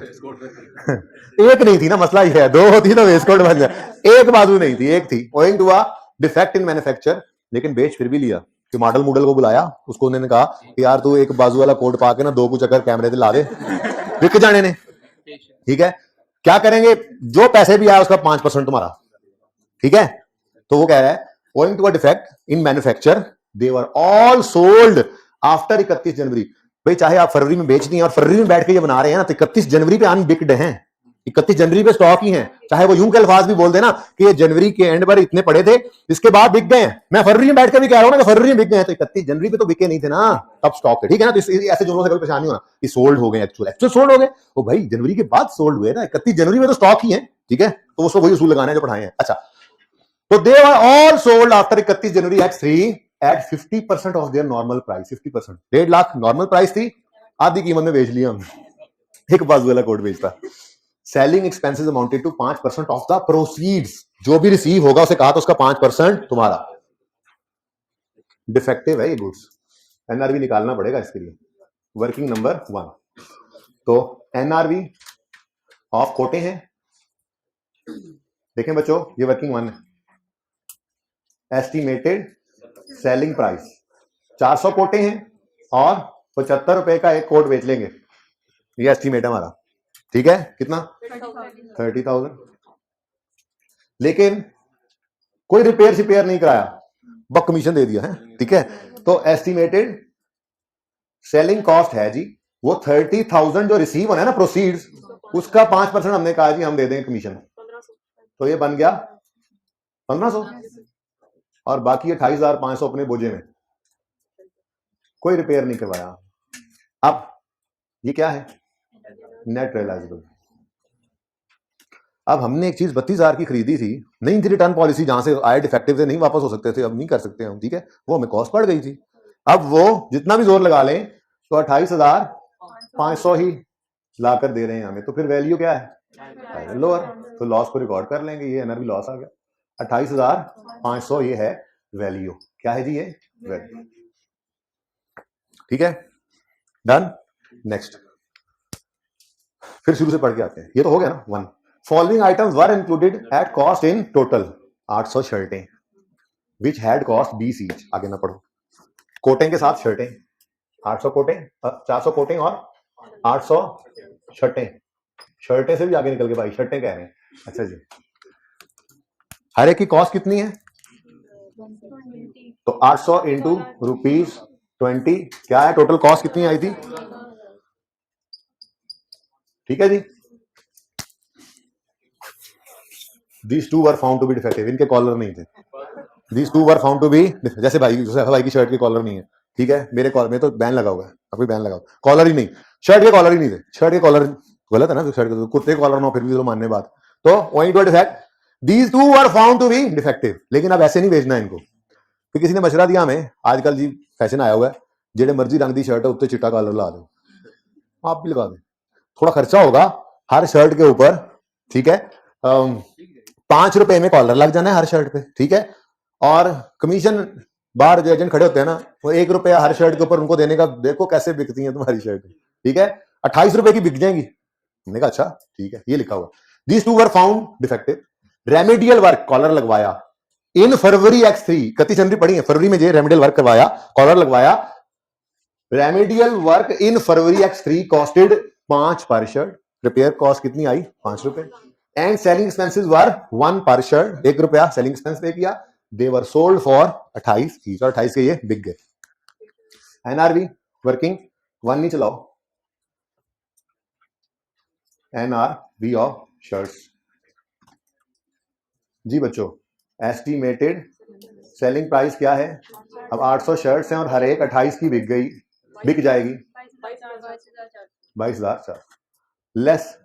एक नहीं थी ना, मसला ये है, 2 होती तो वेस्ट कोट बन जाए, एक बाजू नहीं थी, एक थी। Owing to a defect in manufacture, लेकिन बेच फिर भी लिया कि मॉडल को बुलाया, उसको उन्होंने कहा कि यार तू एक बाजू वाला कोट पा के ना 2 कुछ अगर कैमरे से ला दे, बिक जाने ने, ठीक है। क्या करेंगे, जो पैसे भी आया उसका 5% तुम्हारा, ठीक है। तो वो कह रहा है owing to a defect in manufacture they were all sold after 31 January. भाई चाहे आप फरवरी में बेचनी है और फरवरी में बैठ के ये बना रहे हैं ना, तो 31 जनवरी पे अनबिक्ड हैं, 31 जनवरी पे स्टॉक ही हैं। चाहे वो यूं के अल्फाज भी बोल देना कि ये जनवरी के एंड पर इतने पड़े थे, इसके बाद बिक गए हैं। मैं फरवरी में बैठ के भी कह रहा हूं ना कि फरवरी में बिक गए हैं, तो 31 जनवरी पे तो बिके नहीं थे ना, तब स्टॉक थे, ठीक है ना। तो ऐसे जुमलों से कोई परेशानी होना, ये सोल्ड हो गए, एक्चुअल सोल्ड हो गए, वो भाई जनवरी के बाद सोल्ड हुए ना, 31 जनवरी में तो स्टॉक ही है, ठीक है। तो उसको वही उसूल लगाने जो पढ़ाए हैं। अच्छा, तो they were all sold after 31 January X3 at 50% of their normal price, 50%। 1,50,000 normal price थी, आधी कीमत में बेच लिया हम, एक बाजू वाला कोट बेचता। Selling expenses amounted to 5% of the proceeds, जो भी रिसीव होगा उसे कहा तो उसका 5% तुम्हारा। डिफेक्टिव है ये गुड्स, एनआरवी निकालना पड़ेगा इसके लिए। वर्किंग नंबर 1, तो एनआरवी ऑफ कोटे हैं, देखें बच्चों ये वर्किंग 1 है। एस्टिमेटेड सेलिंग प्राइस 400 कोटे हैं और 75 रुपए का एक कोट बेच लेंगे, ये एस्टिमेट है हमारा, ठीक है। कितना? 30,000। लेकिन कोई रिपेयर शिपेयर नहीं कराया, बस कमीशन दे दिया है, ठीक है। तो एस्टिमेटेड सेलिंग कॉस्ट है जी वो 30,000 जो रिसीव होना है ना प्रोसीड्स, उसका 5% हमने कहा जी हम दे देंगे कमीशन, तो ये बन गया 1500 और बाकी 28,500 अपने बोझे में, कोई रिपेयर नहीं करवाया। अब ये क्या है? Net realisable. अब हमने एक चीज 32,000 की खरीदी थी, नहीं थी रिटर्न पॉलिसी, जहां से आए डिफेक्टिव से नहीं वापस हो सकते थे, अब नहीं कर सकते हम, ठीक है, वो हमें कॉस्ट पड़ गई थी। अब वो जितना भी जोर लगा लें तो 28,500 ही लाकर दे रहे हैं हमें, तो फिर वैल्यू क्या है? लोअर, तो लॉस को रिकॉर्ड कर लेंगे, ये एनआरवी लॉस आ गया। 28,500 ये है वैल्यू, क्या है जी ये वैल्यू, ठीक है, डन। नेक्स्ट, फिर शुरू से पढ़ के आते हैं, ये तो हो गया ना 1। Following items were included at cost in total 800 शर्टें विच हैड कॉस्ट 20 ईच। आगे ना पढ़ो, कोटें के साथ शर्टें, 800 कोटें, 400 कोटें और 800 शर्टें, शर्टें से भी आगे निकल के भाई शर्टें कह रहे हैं, अच्छा जी। हर एक की कॉस्ट कितनी है? तो 800 इंटू ₹20, क्या है टोटल कॉस्ट कितनी आई थी? ठीक है जी। These two were found to be defective, इनके कॉलर नहीं थे। These two were found to be, जैसे भाई की शर्ट के कॉलर नहीं है, ठीक है, मेरे कॉलर में तो बैन लगा हुआ है, अभी बैन लगा, कॉलर ही नहीं, शर्ट के कॉलर ही नहीं थे, शर्ट के कॉलर गलत है ना, शर्ट के कुर्ते कॉलर ना फिर भी तो मानने बात, तो वही two defect. These two were found to be defective, लेकिन अब ऐसे नहीं बेचना इनको, फिर किसी ने मशवरा दिया हमें, आजकल जी फैशन आया हुआ है, जेडे मर्जी रंग की शर्ट है उत्ते चिट्टा कॉलर ला दो, आप भी लगा दें, थोड़ा खर्चा होगा हर शर्ट के ऊपर, ठीक है, 5 रुपए में कॉलर लग जाना है हर शर्ट पे, ठीक है, और कमीशन बाहर जो एजेंट खड़े होते हैं ना, वो 1 रुपया हर शर्ट के ऊपर उनको देने का, देखो कैसे बिकती है तुम्हारी शर्ट, ठीक है, 28 रुपए की बिक जाएंगी। हमने कहा अच्छा ठीक है, ये लिखा हुआ, these two were found defective, remedial work collar लगवाया इन फरवरी X3, 31 जनवरी पढ़ी है, फरवरी में ये रेमेडियल वर्क करवाया, कॉलर लगवाया, remedial work in February X3 costed 5 पर शर्ट, रिपेयर कॉस्ट कितनी आई? 5 रुपए, एंड सेलिंग एक्सपेंसेस वर 1 पर शर्ट, 1 रुपया सेलिंग एक्सपेंस पे किया, दे वर सोल्ड फॉर 28 ईच, और 28 के ये बिक गए। एनआरवी वर्किंग 1 नहीं चलाओ, एनआरवी ऑफ शर्ट्स जी बच्चों, एस्टिमेटेड सेलिंग प्राइस क्या है? अब 800 शर्ट्स हैं और हर एक 28 की बिक जाएगी 22,000 लेस,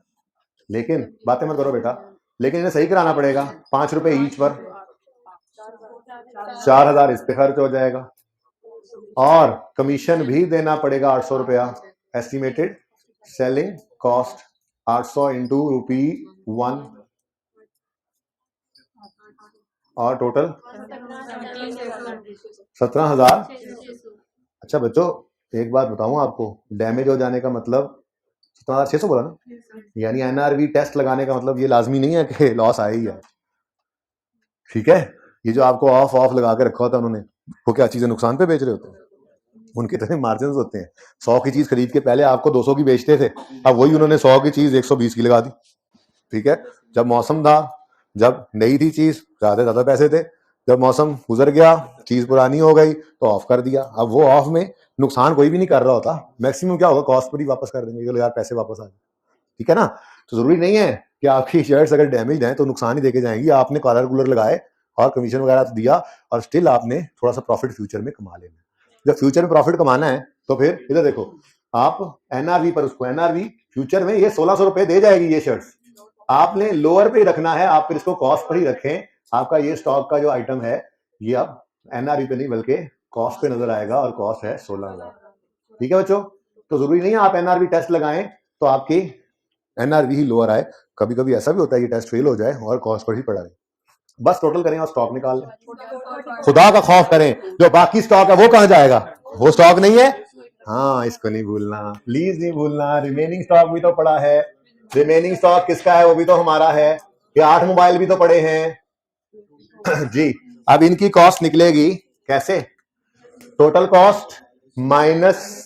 लेकिन बातें मत करो बेटा, लेकिन इन्हें सही कराना पड़ेगा, 5 रुपए ईच पर 4,000 इस पे खर्च हो जाएगा, और कमीशन भी देना पड़ेगा 800 रुपया। एस्टिमेटेड सेलिंग कॉस्ट 800 इंटू ₹1 और टोटल 17,000। अच्छा बच्चों एक बात बताऊं आपको, डैमेज हो जाने का मतलब 17,600 बोला ना, यानी एनआरवी टेस्ट लगाने का मतलब ये लाजमी नहीं है कि लॉस आया ही है, ठीक है। ये जो आपको ऑफ लगा के रखा होता है उन्होंने, वो क्या चीजें नुकसान पे बेच रहे होते हैं, उनके इतने मार्जिन होते हैं, 100 की चीज खरीद के पहले आपको 200 की बेचते थे, अब वही उन्होंने 100 की चीज 120 की लगा दी, ठीक है। जब मौसम था, जब नई थी चीज, ज्यादा पैसे थे, जब मौसम गुजर गया, चीज पुरानी हो गई तो ऑफ कर दिया। अब वो ऑफ में नुकसान कोई भी नहीं कर रहा होता, मैक्सिमम क्या होगा, कॉस्ट पर ही वापस कर देंगे, चलो यार पैसे वापस आ गए, ठीक है ना। तो जरूरी नहीं है कि आपकी शर्ट्स अगर डैमेज हैं तो नुकसान ही देके जाएंगी, आपने कॉलर कूलर लगाए और कमीशन वगैरह तो दिया, और स्टिल आपने थोड़ा सा प्रॉफिट फ्यूचर में कमा लेना। जब फ्यूचर में प्रॉफिट कमाना है तो फिर इधर देखो, आप एनआरवी पर उसको, एनआरवी फ्यूचर में ये 1600 रुपए दे जाएगी ये शर्ट्स, आपने लोअर पे ही रखना है, आप फिर इसको कॉस्ट पर ही रखें, आपका ये स्टॉक का जो आइटम है ये अब एनआरवी पे नहीं बल्कि कॉस्ट पे नजर आएगा, और कॉस्ट है 16,000, ठीक है बच्चों। तो जरूरी नहीं है आप एनआरवी टेस्ट लगाएं तो आपकी एनआरवी ही लोअर आए, कभी कभी ऐसा भी होता है ये टेस्ट फेल हो जाए और कॉस्ट पर ही पड़ा रहे। बस टोटल करें और स्टॉक निकाल लें। खुदा का खौफ करें, जो बाकी स्टॉक है वो कहां जाएगा, वो स्टॉक नहीं है। हाँ, इसको नहीं भूलना, प्लीज नहीं भूलना। रिमेनिंग स्टॉक भी तो पड़ा है, रिमेनिंग स्टॉक किसका है, वो भी तो हमारा है। ये 8 मोबाइल भी तो पड़े हैं जी। अब इनकी कॉस्ट निकलेगी कैसे, total cost minus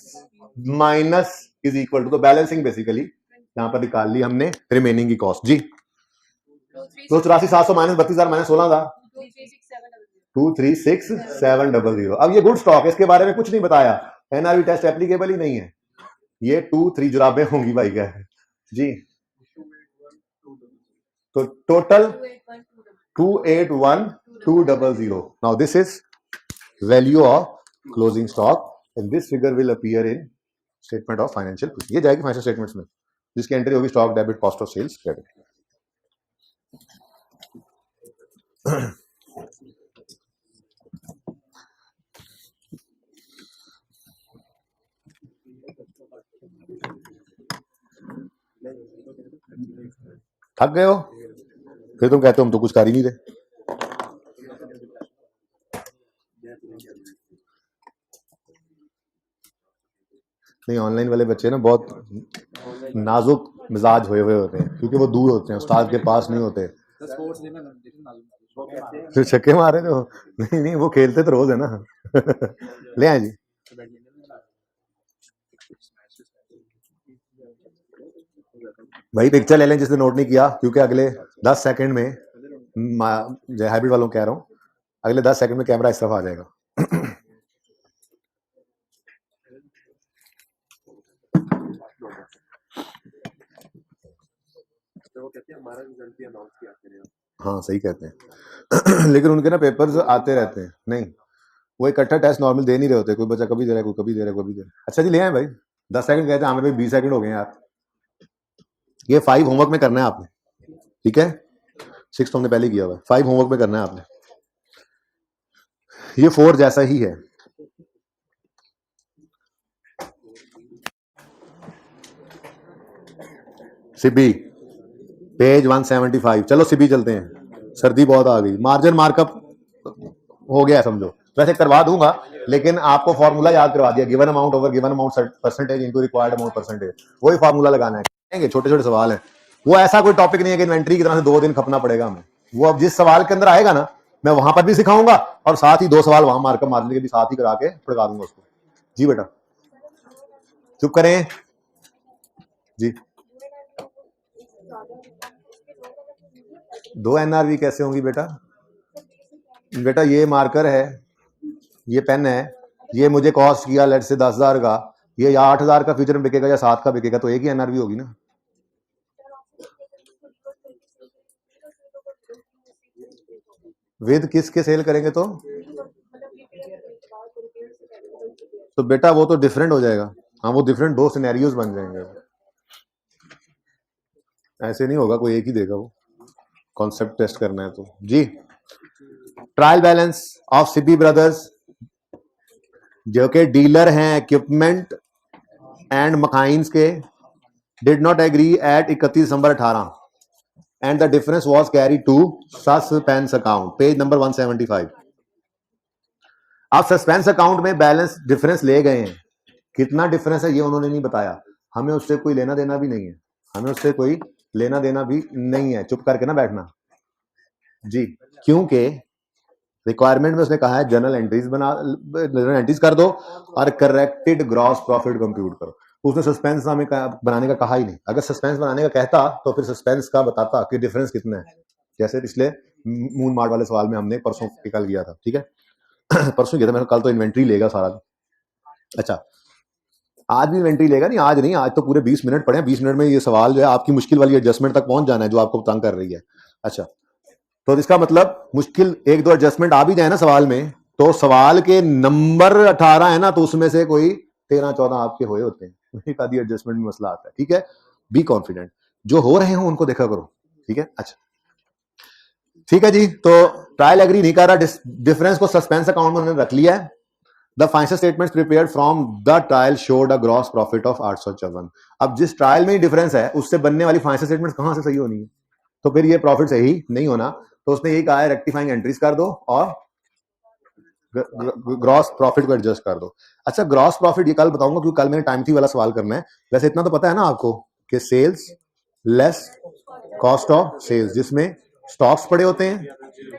is equal to, तो बैलेंसिंग बेसिकली यहां पर निकाल ली हमने रिमेनिंग की कॉस्ट जी। तो 84,700 माइनस 32,000 माइनस 16,000, 236,700। अब ये गुड स्टॉक है, इसके बारे में कुछ नहीं बताया, एनआरवी टेस्ट एप्लीकेबल ही नहीं है। ये 2-3 जुराबें होंगी भाई क्या जी। तो total 281,200। Now this is value of closing stock and this figure will appear in statement of financial, ये जाएगी फाइनेंशियल स्टेटमेंट्स में, जिसकी एंट्री होगी stock debit cost of sales credit. थक गए हो फिर तुम कहते हो हम तो कुछ कर ही नहीं रहे। नहीं, ऑनलाइन वाले बच्चे ना बहुत नाजुक मिजाज हुए होते हैं, क्योंकि वो दूर होते हैं, उस्ताद के पास नहीं होते। फिर छक्के मारे तो नहीं, वो खेलते तो रोज है ना ले आए जी। भाई पिक्चर ले लें जिसने नोट नहीं किया, क्योंकि अगले 10 सेकंड में, हाइब्रिड वालों कह रहा हूँ, अगले 10 सेकंड में कैमरा इस तरफ आ जाएगा। हाँ सही कहते हैं लेकिन उनके ना पेपर्स आते रहते हैं, नहीं वो इकट्ठा टेस्ट नॉर्मल दे नहीं रहे होते, कोई बच्चा कभी दे रहा है, कोई कभी दे रहा है, कोई कभी दे रहा है। अच्छा जी ले आए भाई, 10 सेकंड कहते हैं, हमें भाई 20 सेकंड हो गए यार। ये 5 होमवर्क में करना है आपने, ठीक है, 6 तो हमने पहले किया हुआ है, 5 होमवर्क में करना है आपने। ये 4 जैसा ही है। सिबी पेज 175, चलो सिबी चलते हैं, सर्दी बहुत आ गई। मार्जिन मार्कअप हो गया समझो, वैसे करवा दूंगा लेकिन आपको फॉर्मूला याद करवा दिया, given amount over given amount percentage into required amount percentage, वही फॉर्मूला लगाना है। छोटे छोटे सवाल है, वो ऐसा कोई टॉपिक नहीं है कि इन्वेंट्री की तरह से 2 दिन खपना पड़ेगा हमें। वो अब जिस सवाल के अंदर आएगा ना, मैं वहां पर भी सिखाऊंगा और साथ ही 2 सवाल वहां मार्कअप मारने के भी साथ ही करा के पढ़ा दूंगा उसको। जी बेटा चुप करें जी। 2 एनआरवी कैसे होंगी बेटा? बेटा ये मार्कर है, ये पेन है, ये मुझे कॉस्ट किया लेट से 10,000 का, ये या 8,000 का फ्यूचर में बिकेगा या 7 का बिकेगा, तो एक ही एनआरवी होगी ना। विद किसके सेल करेंगे तो बेटा वो तो डिफरेंट हो जाएगा। हाँ वो डिफरेंट 2 सिनेरियोज बन जाएंगे, ऐसे नहीं होगा कोई एक ही देगा, वो कॉन्सेप्ट टेस्ट करना है तो जी। Trial balance of Sibi brothers, जो कि डीलर हैं इक्विपमेंट एंड मकाइंस के, did not agree at 31 December 18 and the difference was carry to suspense account, page number 175। आप सस्पेंस अकाउंट में बैलेंस डिफरेंस ले गए हैं, कितना डिफरेंस है ये उन्होंने नहीं बताया, हमें उससे कोई लेना देना भी नहीं है, हमें उससे कोई लेना देना भी नहीं है, चुप करके ना बैठना जी। क्योंकि रिक्वायरमेंट में उसने कहा है जनरल एंट्रीज जनरल एंट्रीज कर दो और करेक्टेड ग्रॉस प्रॉफिट कंप्यूट करो। उसने सस्पेंस नामे का बनाने का कहा ही नहीं, अगर सस्पेंस बनाने का कहता तो फिर सस्पेंस का बताता कि डिफरेंस कितना है, जैसे पिछले मून मार्ट वाले सवाल में हमने परसों निकल गया था, ठीक है परसों किया था मैंने, कल तो इन्वेंट्री लेगा सारा। अच्छा आज भी इन्वेंट्री लेगा? नहीं आज नहीं, आज तो पूरे 20 मिनट पड़े हैं, 20 मिनट में ये सवाल जो है आपकी मुश्किल वाली एडजस्टमेंट तक पहुंच जाना है जो आपको तंग कर रही है। अच्छा तो इसका मतलब मुश्किल 1-2 एडजस्टमेंट आ भी जाए ना सवाल में, तो सवाल के नंबर 18 है ना, तो उसमें से कोई 13-14 आपके हुए होते हैं, एक आधी एडजस्टमेंट में मसला आता है, ठीक है। बी कॉन्फिडेंट, जो हो रहे हो उनको देखा करो, ठीक है। अच्छा ठीक है जी, तो ट्रायल एग्री नहीं कर रहा, डिफरेंस को सस्पेंस अकाउंट में उन्होंने रख लिया है, the financial statements prepared from the trial showed a gross profit of 854। अब जिस ट्रायल में ही डिफरेंस है उससे बनने वाली फाइनेंशियल स्टेटमेंट्स कहां से सही होनी है, तो फिर ये प्रॉफिट सही नहीं होना। तो उसने यही कहा है रेक्टिफाइंग एंट्रीज कर दो और ग्रॉस प्रॉफिट को एडजस्ट कर दो। अच्छा, ग्रॉस प्रॉफिट ये कल बताऊंगा क्योंकि कल मैंने टाइम थी वाला सवाल करना है। वैसे इतना तो पता है ना आपको कि sales less cost of sales, जिसमें स्टॉक्स पड़े होते हैं,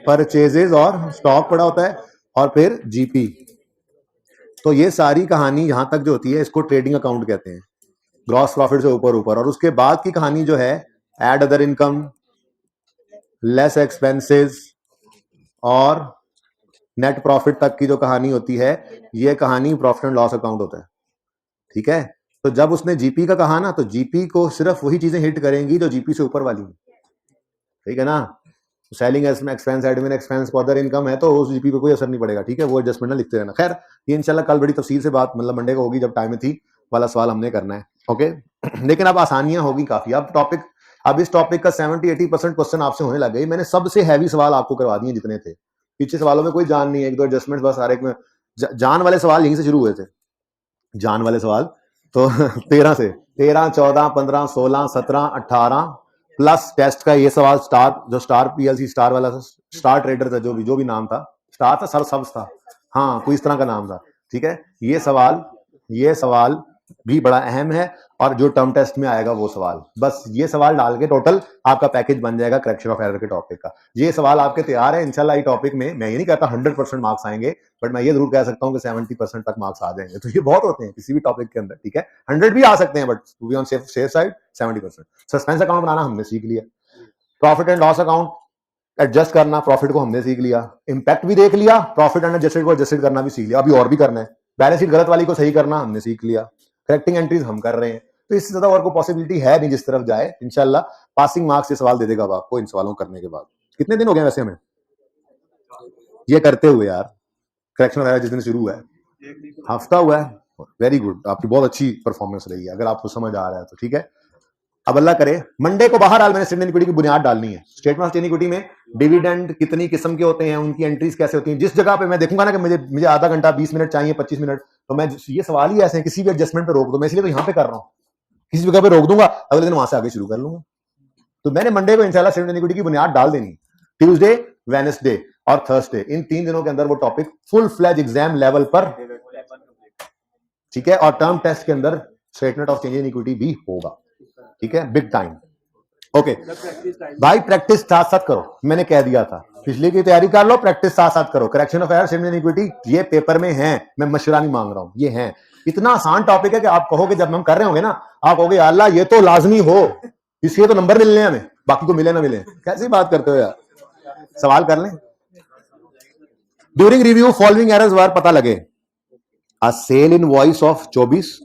परचेजेस और स्टॉक पड़ा होता है, और फिर जीपी। तो ये सारी कहानी यहां तक जो होती है इसको ट्रेडिंग अकाउंट कहते हैं, ग्रॉस प्रॉफिट से ऊपर ऊपर। और उसके बाद की कहानी जो है add other income, less expenses और नेट प्रॉफिट तक की जो कहानी होती है, ये कहानी प्रॉफिट एंड लॉस अकाउंट होता है। ठीक है, तो जब उसने जीपी का कहा ना, तो जीपी को सिर्फ वही चीजें हिट करेंगी जो जीपी से ऊपर वाली है। ठीक है ना, selling expense, admin expense, other income है, तो उस जीपी पे कोई असर नहीं पड़ेगा। ठीक है, वो एडजस्टमेंट ना लिखते रहना। खैर, ये इंशाल्लाह कल बड़ी तफसील से बात मतलब मंडे को होगी जब टाइम में थी वाला सवाल हमने करना है। ओके लेकिन अब आसानियां होगी काफी। अब इस टॉपिक का 70-80% क्वेश्चन आपसे होने लग गए। मैंने सबसे हैवी सवाल आपको करवा दिए जितने थे। पीछे सवालों में कोई जान नहीं है, एक दो एडजस्टमेंट बस। सारे में जान वाले सवाल यहीं से शुरू हुए थे, जान वाले सवाल तो 13 से 13, 14, 15, 16, 17, 18 प्लस टेस्ट का ये सवाल जो स्टार पीएलसी स्टार वाला स्टार ट्रेडर था, जो भी नाम था, स्टार था, सब था, हाँ कोई इस तरह का नाम था। ठीक है, ये सवाल भी बड़ा अहम है, और जो टर्म टेस्ट में आएगा वो सवाल, बस ये सवाल डाल के टोटल आपका पैकेज बन जाएगा करेक्शन ऑफ एरर के टॉपिक का। ये सवाल आपके तैयार है इंशाल्लाह। ये टॉपिक में मैं ये नहीं कहता 100% मार्क्स आएंगे, बट मैं ये जरूर कह सकता हूँ कि 70% तक मार्क्स आ जाएंगे। तो ये बहुत होते हैं किसी भी टॉपिक के अंदर। ठीक है, 100 भी आ सकते हैं, but to be on safe side 70%। Suspense account बनाना हमने सीख लिया, profit and loss account adjust करना प्रॉफिट को हमने सीख लिया, इंपैक्ट भी देख लिया, प्रॉफिट एंड एडजस्टेड को एडजस्टेड करना भी सीख लिया, अभी और भी करना है। बैलेंस शीट गलत वाली को सही करना हमने सीख लिया, करेक्टिंग एंट्रीज हम कर रहे हैं। तो इससे ज्यादा और कोई पॉसिबिलिटी है नहीं जिस तरफ जाए। इंशाल्लाह पासिंग मार्क्स से सवाल दे देगा आपको इन सवालों करने के बाद। कितने दिन हो गए वैसे हमें ये करते हुए यार? करेक्शन वगैरह जिस दिन शुरू हुआ है, हफ्ता हुआ है। वेरी गुड, आपकी बहुत अच्छी परफॉर्मेंस रही है अगर आपको समझ आ रहा है तो। ठीक है, अब अल्लाह करे मंडे को बहरहाल मैंने स्टेटमेंट इक्विटी की बुनियाद डालनी है। स्टेटमेंट ऑफ स्टेटमेंट इक्विटी में डिविडेंड कितनी किस्म के होते हैं, उनकी एंट्रीज कैसे होती हैं। जिस जगह पे मैं देखूंगा ना कि मुझे आधा घंटा 20 मिनट चाहिए, 25 मिनट, तो मैं ये सवाल ही ऐसे हैं किसी भी एडजस्टमेंट पे रोक दो। मैं इसलिए तो यहाँ पे कर रहा हूँ, किसी जगह पे रोक दूंगा, अगले दिन वहां से आगे शुरू कर लूंगा। तो मैंने मंडे को इंशाल्लाह स्टेटमेंट इक्विटी की बुनियाद डाल देनी। ट्यूसडे, वेडनेसडे और थर्सडे, इन 3 दिनों के अंदर वो topic full fledge exam level पर, ठीक है, और टर्म टेस्ट के अंदर statement of change in equity भी होगा। ठीक है, बिग टाइम। ओके भाई, प्रैक्टिस साथ साथ करो, मैंने कह दिया था पिछले की तैयारी कर लो, प्रैक्टिस साथ साथ करो। Correction of error, statement in equity, ये पेपर में है, मैं मशवरा नहीं मांग रहा हूं, ये है। इतना आसान टॉपिक है कि आप कहोगे जब हम कर रहे होंगे ना, आप कहोगे अल्लाह ये तो लाजमी हो, इसलिए तो नंबर मिलने हैं हमें, बाकी को मिले ना मिले। कैसी बात करते हो यार, सवाल कर लें। During review following errors were पता लगे। A sale invoice of 24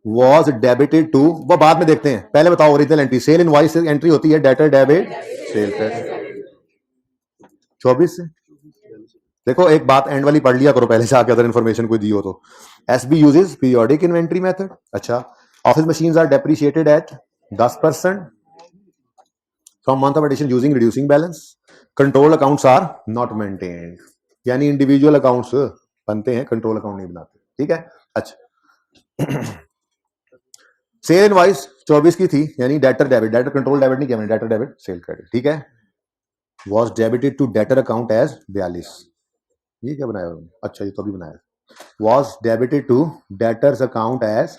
was debited to, वो बाद में देखते हैं, पहले बताओ original entry. Sale invoice entry होती है डेटर डेबिट सेल क्रेडिट 24 से। देखो एक बात एंड वाली पढ़ लिया करो पहले से आके, अदर इन्फॉर्मेशन कोई दी हो तो। SB uses periodic inventory method. अच्छा, office machines are depreciated at 10% from month of addition using reducing balance. Control accounts are not maintained, यानी इंडिविजुअल अकाउंट्स बनते हैं, कंट्रोल अकाउंट नहीं बनाते। ठीक है, अच्छा सेल इनवॉइस 24 की थी, यानी debtor debit, debtor control debit नहीं किया मैंने, डेटर डेबिट सेल क्रेडिट। ठीक है, was debited to debtor account as 42। ये क्या बनाया उन्होंने? अच्छा ये तो भी बनाया, was debited to debtor's account as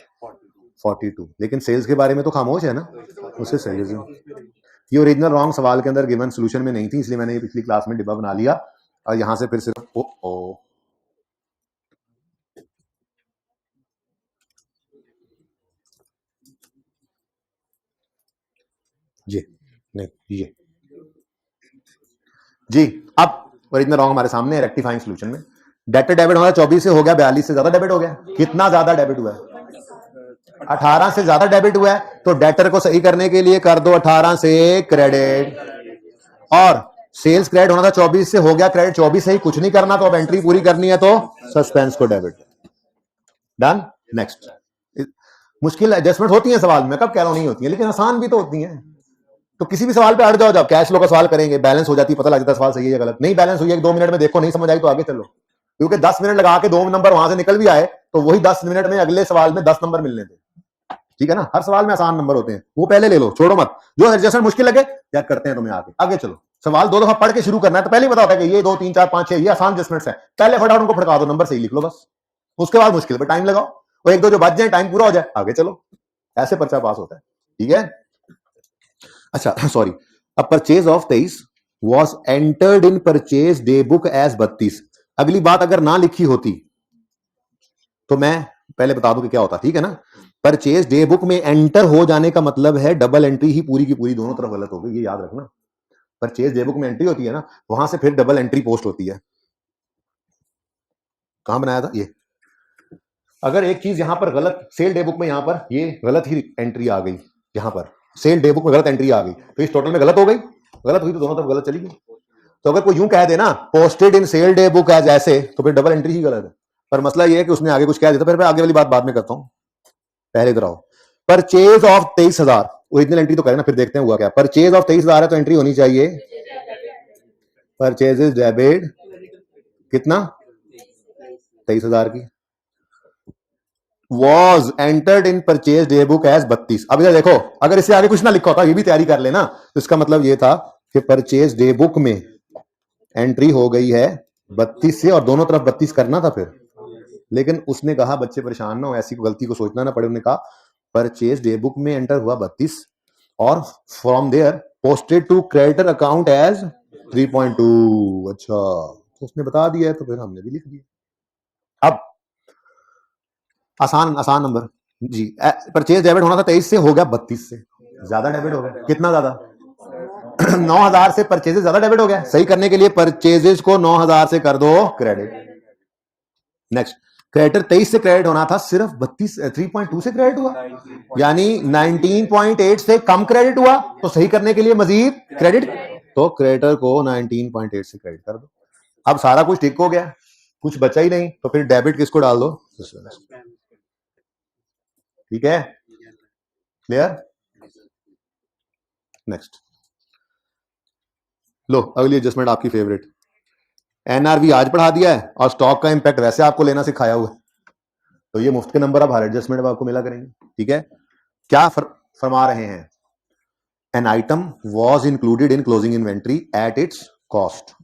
42। लेकिन सेल्स के बारे में तो खामोश है ना, उससे सही है। ये ओरिजिनल रॉन्ग सवाल के अंदर गिवन सोल्यूशन में नहीं थी, इसलिए मैंने ये पिछली क्लास में डिब्बा बना लिया, और यहां से फिर सिर्फ जी नहीं ये जी। अब ओरिजिनल रॉन्ग हमारे सामने, रेक्टिफाइंग सोल्यूशन में डेटर डेबिट हमारा 24 से हो गया 42 से ज्यादा डेबिट हो गया। कितना ज्यादा डेबिट हुआ है? 18 से ज्यादा डेबिट हुआ है, तो डेटर को सही करने के लिए कर दो 18 से क्रेडिट, और सेल्स क्रेडिट होना था 24 से, हो गया क्रेडिट 24 से ही, कुछ नहीं करना। तो अब एंट्री पूरी करनी है तो सस्पेंस को डेबिट। Done, next. मुश्किल एडजस्टमेंट होती है सवाल में, कब कह रहा हूं नहीं होती है, लेकिन आसान भी तो होती है। तो किसी भी सवाल पे अड़ जाओ, जब कैश फ्लो का सवाल करेंगे, बैलेंस हो जाती है, पता लग जाता है सवाल सही है या गलत। नहीं बैलेंस हुई है 2 मिनट में देखो, नहीं समझ आई तो आगे चलो। क्योंकि 10 मिनट लगा के 2 नंबर वहां से निकल भी आए तो वही 10 मिनट में अगले सवाल में 10 नंबर मिलने थे। ठीक है ना, हर सवाल में आसान नंबर होते हैं, वो पहले ले लो, छोड़ो मत। जो एडजस्टमेंट मुश्किल लगे याद करते हैं तुम्हें आगे चलो। सवाल 2 दफा पढ़ के शुरू करना है तो पहले ही पता होता है कि ये 2 3 4 5 6 ये आसान एडजस्टमेंट्स है, पहले फटाफट उनको फटका दो, नंबर सही लिख लो बस। उसके बाद मुश्किल पे टाइम लगाओ, और 1 2 जो बच जाए टाइम पूरा हो जाए आगे चलो, ऐसे पर्चा पास होता है। ठीक है, अच्छा sorry, a purchase of 23 was entered in purchase day book as 32। अगली बात अगर ना लिखी होती तो मैं पहले बता दूं कि क्या होता, ठीक है ना। परचेज डे बुक में एंटर हो जाने का मतलब है डबल एंट्री ही पूरी की पूरी दोनों तरफ गलत हो गई, ये याद रखना। परचेज डे बुक में एंट्री होती है ना, वहां से फिर डबल एंट्री पोस्ट होती है। कहां बनाया था ये, अगर एक चीज यहां पर गलत, सेल डे बुक में यहां पर ये गलत ही एंट्री आ गई, यहां पर सेल डे बुक में गलत एंट्री आ गई तो इस टोटल में गलत हो गई, गलत हुई तो दोनों तरफ गलत चली गई। तो अगर कोई यूं कह देना posted in sale day book as ऐसे, तो फिर डबल एंट्री ही गलत है। पर मसला ये है कि उसने आगे कुछ कह दिया, फिर मैं आगे वाली बात बाद में करता हूं, पहले इधर आओ। परचेज ऑफ 23,000 ओरिजिनल एंट्री तो करें ना, फिर देखते हैं हुआ क्या। परचेज ऑफ 23,000 है तो एंट्री होनी चाहिए परचेज डेबिट कितना 23,000 की, was entered in purchase day book as 32। अब इधर देखो, अगर इससे आगे कुछ ना लिखा होता, ये भी तैयारी कर लेना, तो इसका मतलब ये था कि परचेज डे बुक में एंट्री हो गई है 32 से, और दोनों तरफ 32 करना था फिर। लेकिन उसने कहा बच्चे परेशान ना हो, ऐसी गलती को सोचना ना पड़े, उन्होंने कहा परचेज डे बुक में एंटर हुआ 32 और from there posted to creditor account as 3.2। अच्छा, तो उसने बता दिया है तो फिर हमने भी लिख दिया। अब आसान नंबर जी, परचेज डेबिट होना था 23 से, हो गया 32 से, ज्यादा डेबिट हो गया। कितना ज्यादा 9,000 से परचेजेस ज्यादा डेबिट हो गया। सही करने के लिए परचेजेस को 9,000 से कर दो क्रेडिट। नेक्स्ट, क्रेडिटर 23 से क्रेडिट होना था, सिर्फ 3.2 से क्रेडिट हुआ, यानी 19.8 से कम क्रेडिट हुआ, तो सही करने के लिए मजीद क्रेडिट, तो क्रेडिटर को 19.8 से क्रेडिट कर दो। अब सारा कुछ ठीक हो गया, कुछ बचा ही नहीं, तो फिर डेबिट किसको डाल दो, ठीक है, क्लियर। नेक्स्ट लो, अगली एडजस्टमेंट आपकी फेवरेट, एनआरवी आज पढ़ा दिया है और स्टॉक का इंपैक्ट वैसे आपको लेना सिखाया हुआ है, तो ये मुफ्त के नंबर अब हर एडजस्टमेंट में आपको मिला करेंगे। ठीक है, क्या फरमा रहे हैं, an item was included in closing inventory at its cost.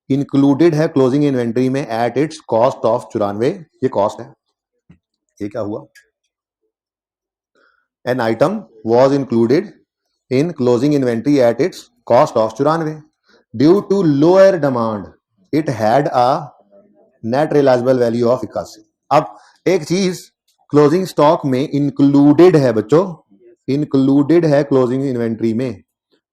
Included है क्लोजिंग इन्वेंट्री में एट इट्स कॉस्ट ऑफ 94, ये कॉस्ट है। ये क्या हुआ, an item was included in closing inventory at its cost of 94 due to lower demand, it had a net realisable value of 81। अब एक चीज क्लोजिंग स्टॉक में इंक्लूडेड है बच्चों, इंक्लूडेड है क्लोजिंग इन्वेंट्री में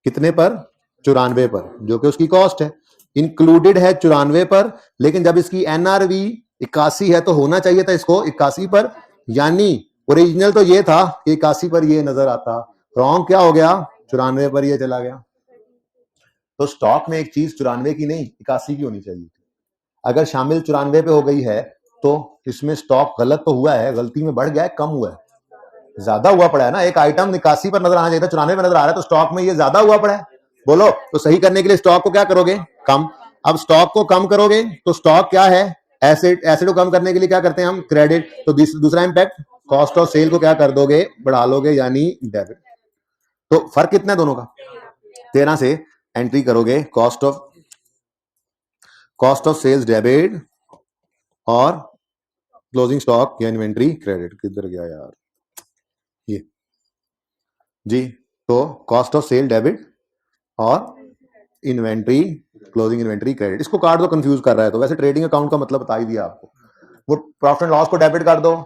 कितने पर, 94 पर, जो कि उसकी कॉस्ट है। इंक्लूडेड है 94 पर, लेकिन जब इसकी एनआरवी 81 है तो होना चाहिए था इसको 81 पर, यानी ओरिजिनल तो ये था कि 81 पर ये नजर आता, रॉन्ग क्या हो गया, 94 पर ये चला गया। तो स्टॉक में एक चीज 94 की नहीं 81 की होनी चाहिए। अगर शामिल 94 पे हो गई है तो इसमें स्टॉक गलत तो हुआ है, गलती में बढ़ गया है, कम हुआ है, ज्यादा हुआ पड़ा है ना। एक आइटम 81 पर नजर आना चाहिए था, 94 पर नजर आ रहा है, तो स्टॉक में ये ज्यादा हुआ पड़ा है। बोलो, तो सही करने के लिए स्टॉक को क्या करोगे, कम। अब स्टॉक को कम करोगे तो स्टॉक क्या है, एसेट, एसेट को कम करने के लिए क्या करते हैं हम, क्रेडिट। तो दूसरा इंपैक्ट, कॉस्ट ऑफ सेल को क्या कर दोगे, बढ़ा लोगे, यानी डेबिट। तो फर्क कितना है दोनों का, 13 से एंट्री करोगे कॉस्ट ऑफ सेल्स डेबिट और क्लोजिंग स्टॉक या इन्वेंट्री क्रेडिट। किधर गया यार ये जी, तो कॉस्ट ऑफ सेल डेबिट और इन्वेंट्री क्लोजिंग इन्वेंट्री क्रेडिट, इसको काट दो, कंफ्यूज कर रहा है तो। वैसे ट्रेडिंग अकाउंट का मतलब बता ही दिया आपको, वो प्रॉफिट एंड लॉस को डेबिट कर दो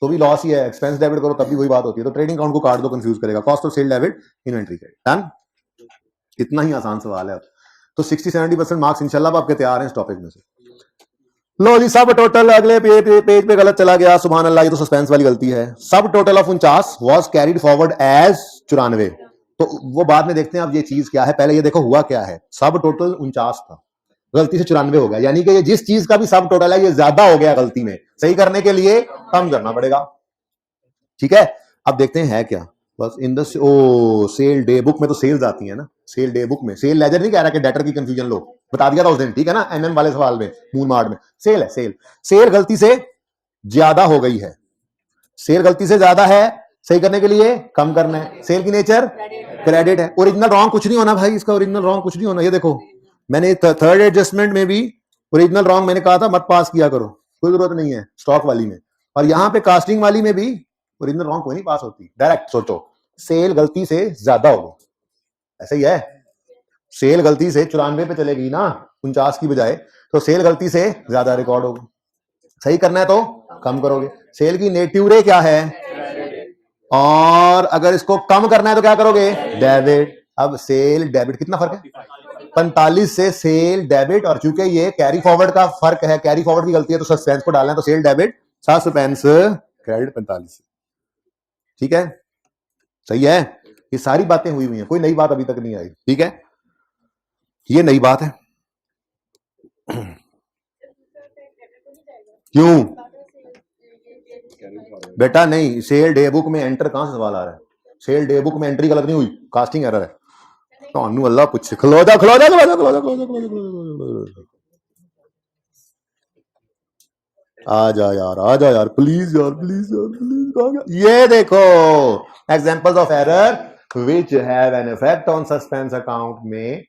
तो भी लॉस ही है, एक्सपेंस डेबिट करो तब भी वही बात होती है। तो ट्रेडिंग अकाउंट को काट दो, कंफ्यूज करेगा। Cost of sale debit inventory credit, done. इतना ही आसान सवाल है। तो 60-70% मार्क्स इंशाल्लाह आपके तैयार हैं इस टॉपिक में से। लो जी, सब टोटल अगले पेज पे गलत चला गया, सुभान अल्लाह, ये तो सस्पेंस वाली गलती है। सब total of 49 was carried forward as 94, तो वो बाद में देखते हैं। अब ये चीज क्या है, पहले ये देखो हुआ क्या है, सब टोटल 49 था, गलती से 94 हो गया, यानी कि ये जिस चीज का भी सब टोटल है ये ज्यादा हो गया गलती में, सही करने के लिए कम करना पड़ेगा। ठीक है, अब देखते हैं है क्या। बस इन द ओ सेल डे बुक में तो सेल्स आती है ना, सेल डे बुक में। सेल लेजर नहीं कह रहा कि डेटर की कंफ्यूजन लो, बता दिया था उस दिन, ठीक है ना, एमएम वाले सवाल में, मून मार्ट में। सेल है, सेल। सेल गलती से ज्यादा हो गई है, सेल गलती से ज्यादा है, सही करने के लिए कम करना है। सेल की नेचर क्रेडिट है। ओरिजिनल रॉन्ग कुछ नहीं होना भाई, इसका ओरिजिनल रॉन्ग कुछ नहीं होना। ये देखो मैंने थर्ड एडजस्टमेंट में भी ओरिजिनल रॉन्ग मैंने कहा था मत पास किया करो, कोई जरूरत नहीं है स्टॉक वाली में। और यहां पे कास्टिंग वाली में भी ओरिजिनल रॉन्ग कोई नहीं पास होती। डायरेक्ट सोचो, सेल गलती से ज्यादा हो, ऐसा ही है। सेल गलती से 94 पे चलेगी ना 49 की बजाय, तो सेल गलती से ज्यादा रिकॉर्ड होगी। सही करना है तो कम करोगे। सेल की नेटिव रे क्या है, और अगर इसको कम करना है तो क्या करोगे, डेबिट। अब सेल डेबिट कितना फर्क है, 45 से सेल डेबिट। और चूंकि ये कैरी फॉरवर्ड का फर्क है, कैरी फॉरवर्ड की गलती है, तो सस्पेंस को डालना है, तो सेल डेबिट, सस्पेंस क्रेडिट 45। ठीक है, सही है। ये सारी बातें हुई हुई हैं, कोई नई बात अभी तक नहीं आई। ठीक है, ये नई बात है। क्यों बेटा, नहीं, सेल डे बुक में एंटर कहां से सवाल आ रहा है, सेल डे बुक में एंट्री गलत नहीं हुई, कास्टिंग एरर है। तो अल्लाह पूछ, खलो जा खलो जा खलो जा खलो जा खलो जा खलो जा, आ जा यार, आ जा यार, प्लीज यार, प्लीज यार, प्लीज। कहां गया ये देखो, examples of error which have an effect on suspense account में।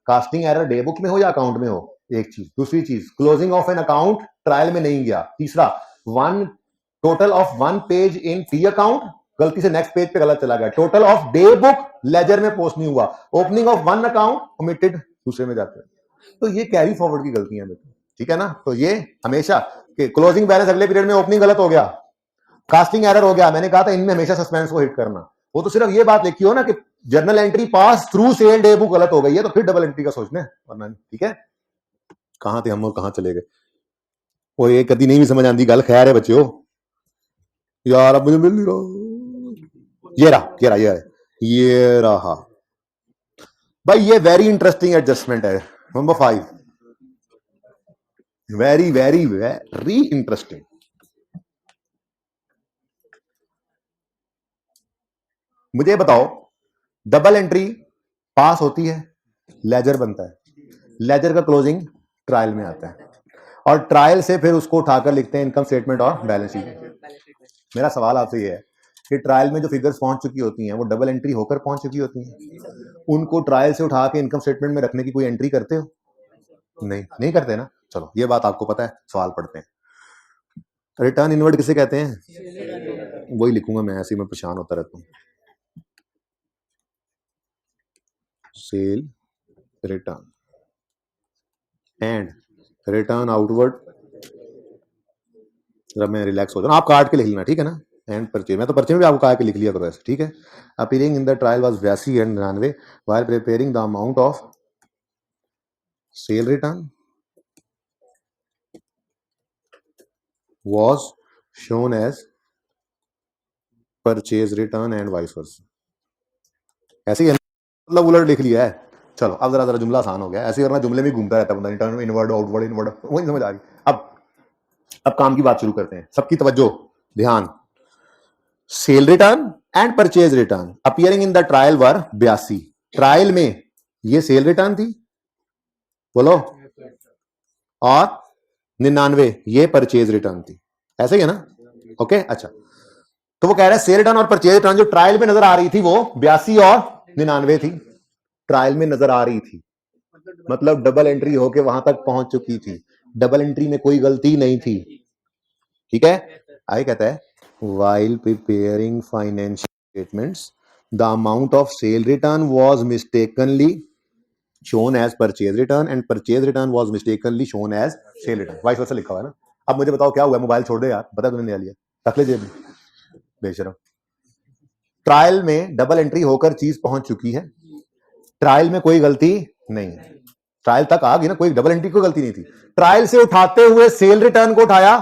कास्टिंग एरर डे बुक में हो या अकाउंट में हो, एक चीज। दूसरी चीज, closing of an account trial में नहीं गया। तीसरा, one total of one page in T account, गलती से नेक्स्ट पेज पे गलत चला गया। Total of day book ledger में पोस्ट नहीं हुआ। Opening of one account omitted, दूसरे में जाते हैं। तो ये कैरी फॉरवर्ड की गलतियां बेटा, ठीक है ना। तो ये हमेशा कि क्लोजिंग बैलेंस अगले पीरियड में ओपनिंग गलत हो गया, कास्टिंग एरर हो गया, मैंने कहा था इनमें हमेशा सस्पेंस को हिट करना। वो तो सिर्फ ये बात लिखी हो ना कि journal entry pass through sale day book गलत हो गई है, तो फिर डबल एंट्री का सोचना है, वरना ठीक है। कहां थे हम और कहां चले गए, वो ये कभी नहीं भी समझ आती गल। खैर है बच्चों, यार अब मुझे मिल नहीं रहा। ये रहा, ये रहा, ये रहा, ये रहा भाई। ये वेरी इंटरेस्टिंग एडजस्टमेंट है, number 5, very very very interesting. मुझे बताओ, डबल एंट्री पास होती है, लेजर बनता है, लेजर का क्लोजिंग ट्रायल में आता है, और ट्रायल से फिर उसको उठाकर लिखते हैं इनकम स्टेटमेंट और बैलेंस शीट। मेरा सवाल आपसे ये है कि ट्रायल में जो फिगर्स पहुंच चुकी होती हैं वो डबल एंट्री होकर पहुंच चुकी होती हैं, उनको ट्रायल से उठा के इनकम स्टेटमेंट में रखने की कोई एंट्री करते हो? नहीं, नहीं करते ना। चलो ये बात आपको पता है, सवाल पढ़ते हैं। रिटर्न इनवर्ड किसे कहते हैं, वही लिखूंगा मैं, ऐसे ही मैं परेशान होता रहता हूँ। Cell return and return outward, जब मैं रिलैक्स हो जाऊँ, आप काट के लिख लेना, ठीक है ना। एंड परचेज, मैं तो परचेज में भी आपको कहा कि लिख लिया करो ऐसे, ठीक है। Appearing in the trial was 82 and 99 while preparing the amount of cell return was shown as purchase return and vice versa। ऐसे ही मतलब उलट लिख लिया है। चलो अब जरा जरा जुमला आसान हो गया, ऐसे करना, जुमले में घूमता रहता है बंदा, रिटर्न इनवर्ड आउटवर्ड इनवर्ड, वही समझ आ रही। अब काम की बात शुरू करते हैं, सबकी तवज्जो ध्यान। Cell return and purchase return appearing in the trial were 82। Trial में ये सेल रिटर्न थी, बोलो, और 99 ये परचेज रिटर्न थी, ऐसे ही है ना। ओके, अच्छा, तो वो कह रहा है सेल रिटर्न और परचेज रिटर्न जो ट्रायल में नजर आ रही थी वो 82 और 99 थी, ट्रायल में नजर आ रही थी, मतलब डबल एंट्री होके वहां तक पहुंच चुकी थी, डबल एंट्री में कोई गलती नहीं थी, ठीक है। आगे कहता है while preparing financial statements the amount of sale return was mistakenly shown as purchase return and purchase return was mistakenly shown as sale return, vice versa लिखा हुआ है ना। अब मुझे बताओ क्या हुआ, मोबाइल छोड़ दे यार, बता तूने लिया, रख ले जेब में, बेशरम। ट्रायल में डबल एंट्री होकर चीज पहुंच चुकी है, ट्रायल में कोई गलती नहीं है, ट्रायल तक आ गई ना, कोई डबल एंट्री कोई गलती नहीं थी। ट्रायल से उठाते हुए सेल रिटर्न को उठाया,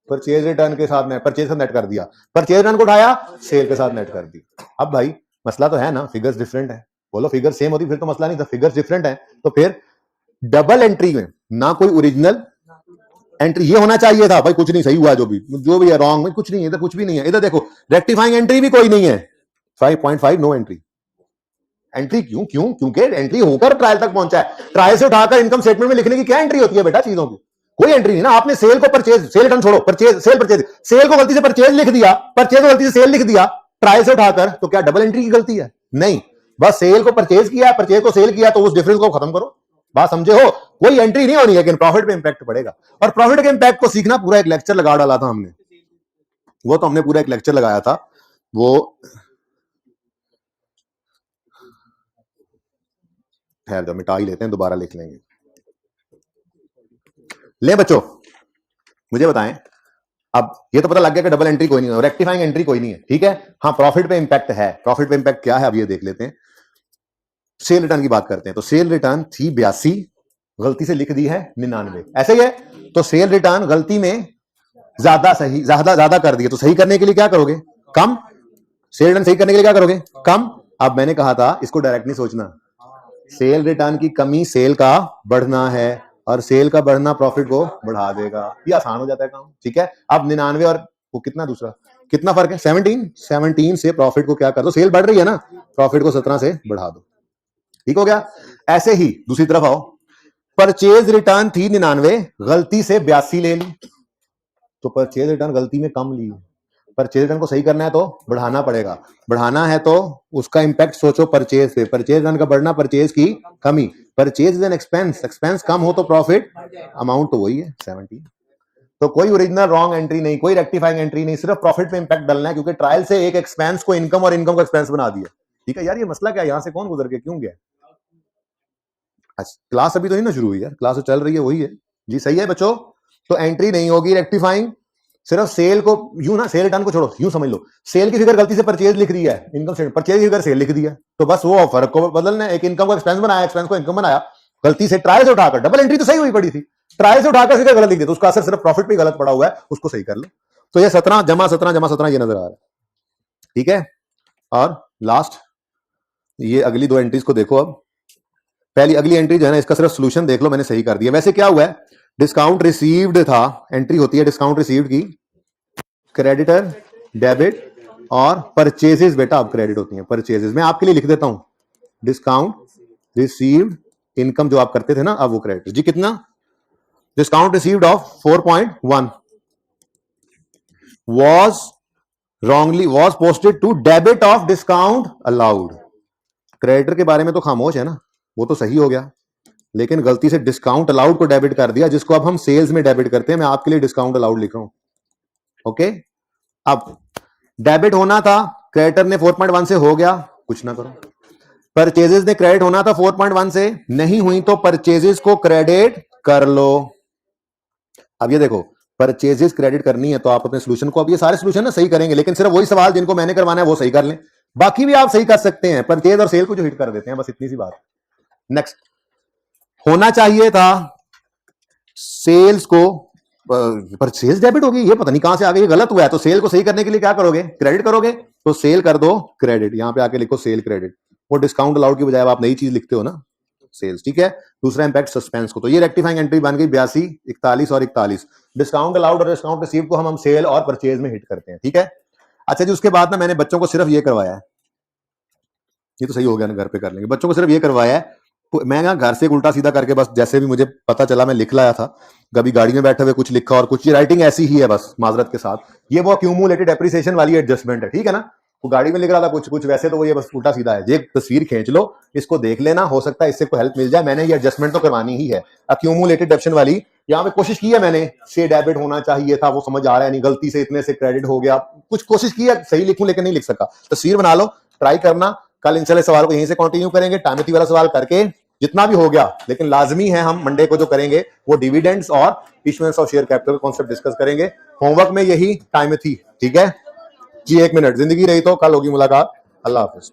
परचेज रिटर्न के साथ में परचेज का नेट कर दिया, परचेज रिटर्न को उठाया, सेल के साथ नेट कर दी। अब भाई मसला तो है ना, फिगर्स डिफरेंट है, बोलो फिगर सेम होती फिर तो मसला नहीं था, फिगर्स डिफरेंट है, तो फिर डबल एंट्री में ना कोई ओरिजिनल एंट्री, ये होना चाहिए था भाई, कुछ नहीं, सही हुआ जो भी है, रॉन्ग में कुछ नहीं है, इधर कुछ भी नहीं है। इधर देखो रेक्टिफाइंग एंट्री भी कोई नहीं है, 5.5 नो एंट्री। एंट्री क्यों? क्योंकि एंट्री होकर ट्रायल तक पहुंचा है। ट्रायल से उठाकर इनकम स्टेटमेंट में लिखने की क्या एंट्री होती है बेटा चीजों की? कोई एंट्री नहीं ना। आपने सेल को परचेज, सेल रिटर्न छोड़ो, परचेज, सेल परचेज, सेल को गलती से परचेज लिख दिया, परचेज को गलती से सेल लिख दिया ट्रायल से उठाकर, तो क्या डबल एंट्री की गलती है? नहीं, बस सेल को परचेज किया, परचेज को सेल किया, तो उस डिफरेंस को खत्म करो। बात समझे हो? कोई एंट्री नहीं होनी है, लेकिन प्रॉफिट पे इंपैक्ट पड़ेगा। और प्रॉफिट के इंपैक्ट को सीखना पूरा एक लेक्चर लगा डाला था हमने, वो तो हमने पूरा एक लेक्चर लगाया था। वो ठहर जाओ, मिटा ही लेते हैं, दोबारा लिख लेंगे। ले बच्चों, मुझे बताएं, अब ये तो पता लग गया कि डबल एंट्री कोई नहीं है, रेक्टिफाइंग एंट्री कोई नहीं है, ठीक है। हाँ, प्रॉफिट पे इंपैक्ट है। प्रॉफिट पे इंपैक्ट क्या है अब ये देख लेते हैं। सेल रिटर्न की बात करते हैं। तो सेल रिटर्न थी 82, गलती से लिख दी है 99, ऐसे ही है। तो सेल रिटर्न गलती में ज्यादा कर दिए, तो सही करने के लिए क्या करोगे? कम। सेल रिटर्न सही करने के लिए क्या करोगे? कम। अब मैंने कहा था इसको डायरेक्ट नहीं सोचना, सेल रिटर्न की कमी सेल का बढ़ना है, और सेल का बढ़ना प्रॉफिट को बढ़ा देगा। ये आसान हो जाता है काम, ठीक है। अब 99 और वो कितना, दूसरा कितना फर्क है? 17 से प्रॉफिट को क्या कर दो, सेल बढ़ रही है ना, प्रॉफिट को 17 से बढ़ा दो, ठीक हो गया। ऐसे ही दूसरी तरफ आओ, परचेज रिटर्न थी 99, गलती से 82 ले ली, तो परचेज रिटर्न गलती में कम ली, परचेज रिटर्न को सही करना है तो बढ़ाना पड़ेगा। बढ़ाना है तो उसका इंपैक्ट सोचो परचेज पे, परचेज रिटर्न का बढ़ना, परचेज की कमी। Purchase is an expense, expense कम हो तो प्रॉफिट, अमाउंट तो वही है 17। तो कोई ओरिजिनल रॉन्ग एंट्री नहीं, कोई रेक्टिफाइंग एंट्री नहीं, सिर्फ प्रॉफिट पे इंपैक्ट डालना है, क्योंकि ट्रायल से एक एक्सपेंस को इनकम और इनकम को एक्सपेंस बना दिया, ठीक है। यार ये मसला क्या है, यहां से कौन गुजर के क्यों गया? अच्छा, क्लास अभी तो नहीं ना शुरू हुई यार, क्लास तो चल रही है, वही है जी, सही है बच्चों। तो एंट्री नहीं होगी रेक्टिफाइंग, सिर्फ सेल को यूं ना, सेल रिटर्न को छोड़ो, यूं समझ लो, सेल की फिगर गलती से परचेज लिख दी है, इनकम स्टेटमेंट परचेज की फिगर सेल लिख दिया, तो बस वो फर्क को बदलना है। एक इनकम को एक्सपेंस बनाया, एक्सपेंस को इनकम बनाया, गलती से ट्रायल से उठाकर, डबल एंट्री तो सही हुई पड़ी थी, ट्रायल से उठाकर फिगर गलत लिख दी, तो उसका असर सिर्फ प्रॉफिट पे गलत पड़ा हुआ है, उसको सही कर लो। तो ये 17 जमा 17 जमा 17 ये नजर आ रहा है, ठीक है। और लास्ट ये अगली दो एंट्रीज को देखो। अब पहली अगली एंट्री जो है ना, इसका सिर्फ सोल्यूशन देख लो, मैंने सही कर दिया। वैसे क्या हुआ है, डिस्काउंट रिसीव्ड था, एंट्री होती है डिस्काउंट रिसीव्ड की, क्रेडिटर, डेबिट और परचेजेस, बेटा अब क्रेडिट होती हैं परचेजेस। मैं आपके लिए लिख देता हूं, डिस्काउंट रिसीव्ड इनकम जो आप करते थे ना, अब वो क्रेडिट जी। कितना? Discount received of 4.1 was posted to debit of discount allowed। Creditor के बारे में तो खामोश है ना, वो तो सही हो गया, लेकिन गलती से डिस्काउंट अलाउड को डेबिट कर दिया, जिसको अब हम सेल्स में डेबिट करते हैं। मैं आपके लिए डिस्काउंट अलाउड लिख रहा हूं, ओके। अब डेबिट होना था, क्रेडिटर ने 4.1 से हो गया, कुछ ना करो। परचेजेस ने क्रेडिट होना था 4.1 से, नहीं हुई तो परचेजेस को क्रेडिट कर लो। अब ये देखो, परचेजेस क्रेडिट करनी है तो आप अपने सोल्यूशन को, अब ये सारे सोल्यूशन ना सही करेंगे, लेकिन सिर्फ वही सवाल जिनको मैंने करवाना है वो सही कर लें, बाकी भी आप सही कर सकते हैं। परचेज और सेल को जो हिट कर देते हैं, बस इतनी सी बात। नेक्स्ट, होना चाहिए था सेल्स को परचेज डेबिट होगी, ये पता नहीं कहां से आ गई, ये गलत हुआ है। तो सेल को सही करने के लिए क्या करोगे? क्रेडिट करोगे, तो सेल कर दो क्रेडिट, यहां पे आके लिखो सेल क्रेडिट। वो डिस्काउंट अलाउड की बजाय आप नई चीज लिखते हो ना, सेल्स, ठीक है। दूसरा इंपैक्ट सस्पेंस को, तो ये रेक्टिफाइंग एंट्री बन गई 82, 41 और 41। डिस्काउंट अलाउड और डिस्काउंट रिसीव को हम सेल और परचेज में हिट करते हैं, ठीक है। अच्छा जी, उसके बाद ना मैंने बच्चों को सिर्फ ये करवाया है, ये तो सही हो गया ना, घर पे कर लेंगे। बच्चों को सिर्फ ये करवाया है, मैं ना घर से उल्टा सीधा करके बस जैसे भी मुझे पता चला मैं लिख लाया था। कभी गाड़ी में बैठे हुए कुछ लिखा और कुछ राइटिंग ऐसी ही है, बस माजरत के साथ। ये वो अक्यूमुलेटेड एप्रिसिएशन वाली एडजस्टमेंट है, ठीक है ना। वो गाड़ी में लिख रहा था कुछ कुछ, वैसे तो वो ये बस उल्टा सीधा है। ये तस्वीर खींच लो, इसको देख लेना, हो सकता है इससे कोई हेल्प मिल जाए। मैंने ये एडजस्टमेंट तो करवानी ही है, अक्यूमुलेटेड डेबिट वाली। यहाँ पे कोशिश की है मैंने, से डेबिट होना चाहिए था, वो समझ आ रहा है नहीं, गलती से इतने से क्रेडिट हो गया। कुछ कोशिश की है सही लिखूं, लेकिन नहीं लिख सका। तस्वीर बना लो, ट्राई करना। कल इंशाल्लाह सवाल को यहीं से कंटिन्यू करेंगे, टाइमथी वाला सवाल करके जितना भी हो गया। लेकिन लाजमी है हम मंडे को जो करेंगे वो डिविडेंड्स और issuance of share capital concept discuss करेंगे। होमवर्क में यही टाइमथी, ठीक है जी। 1 मिनट, जिंदगी रही तो कल होगी मुलाकात। अल्लाह हाफिज।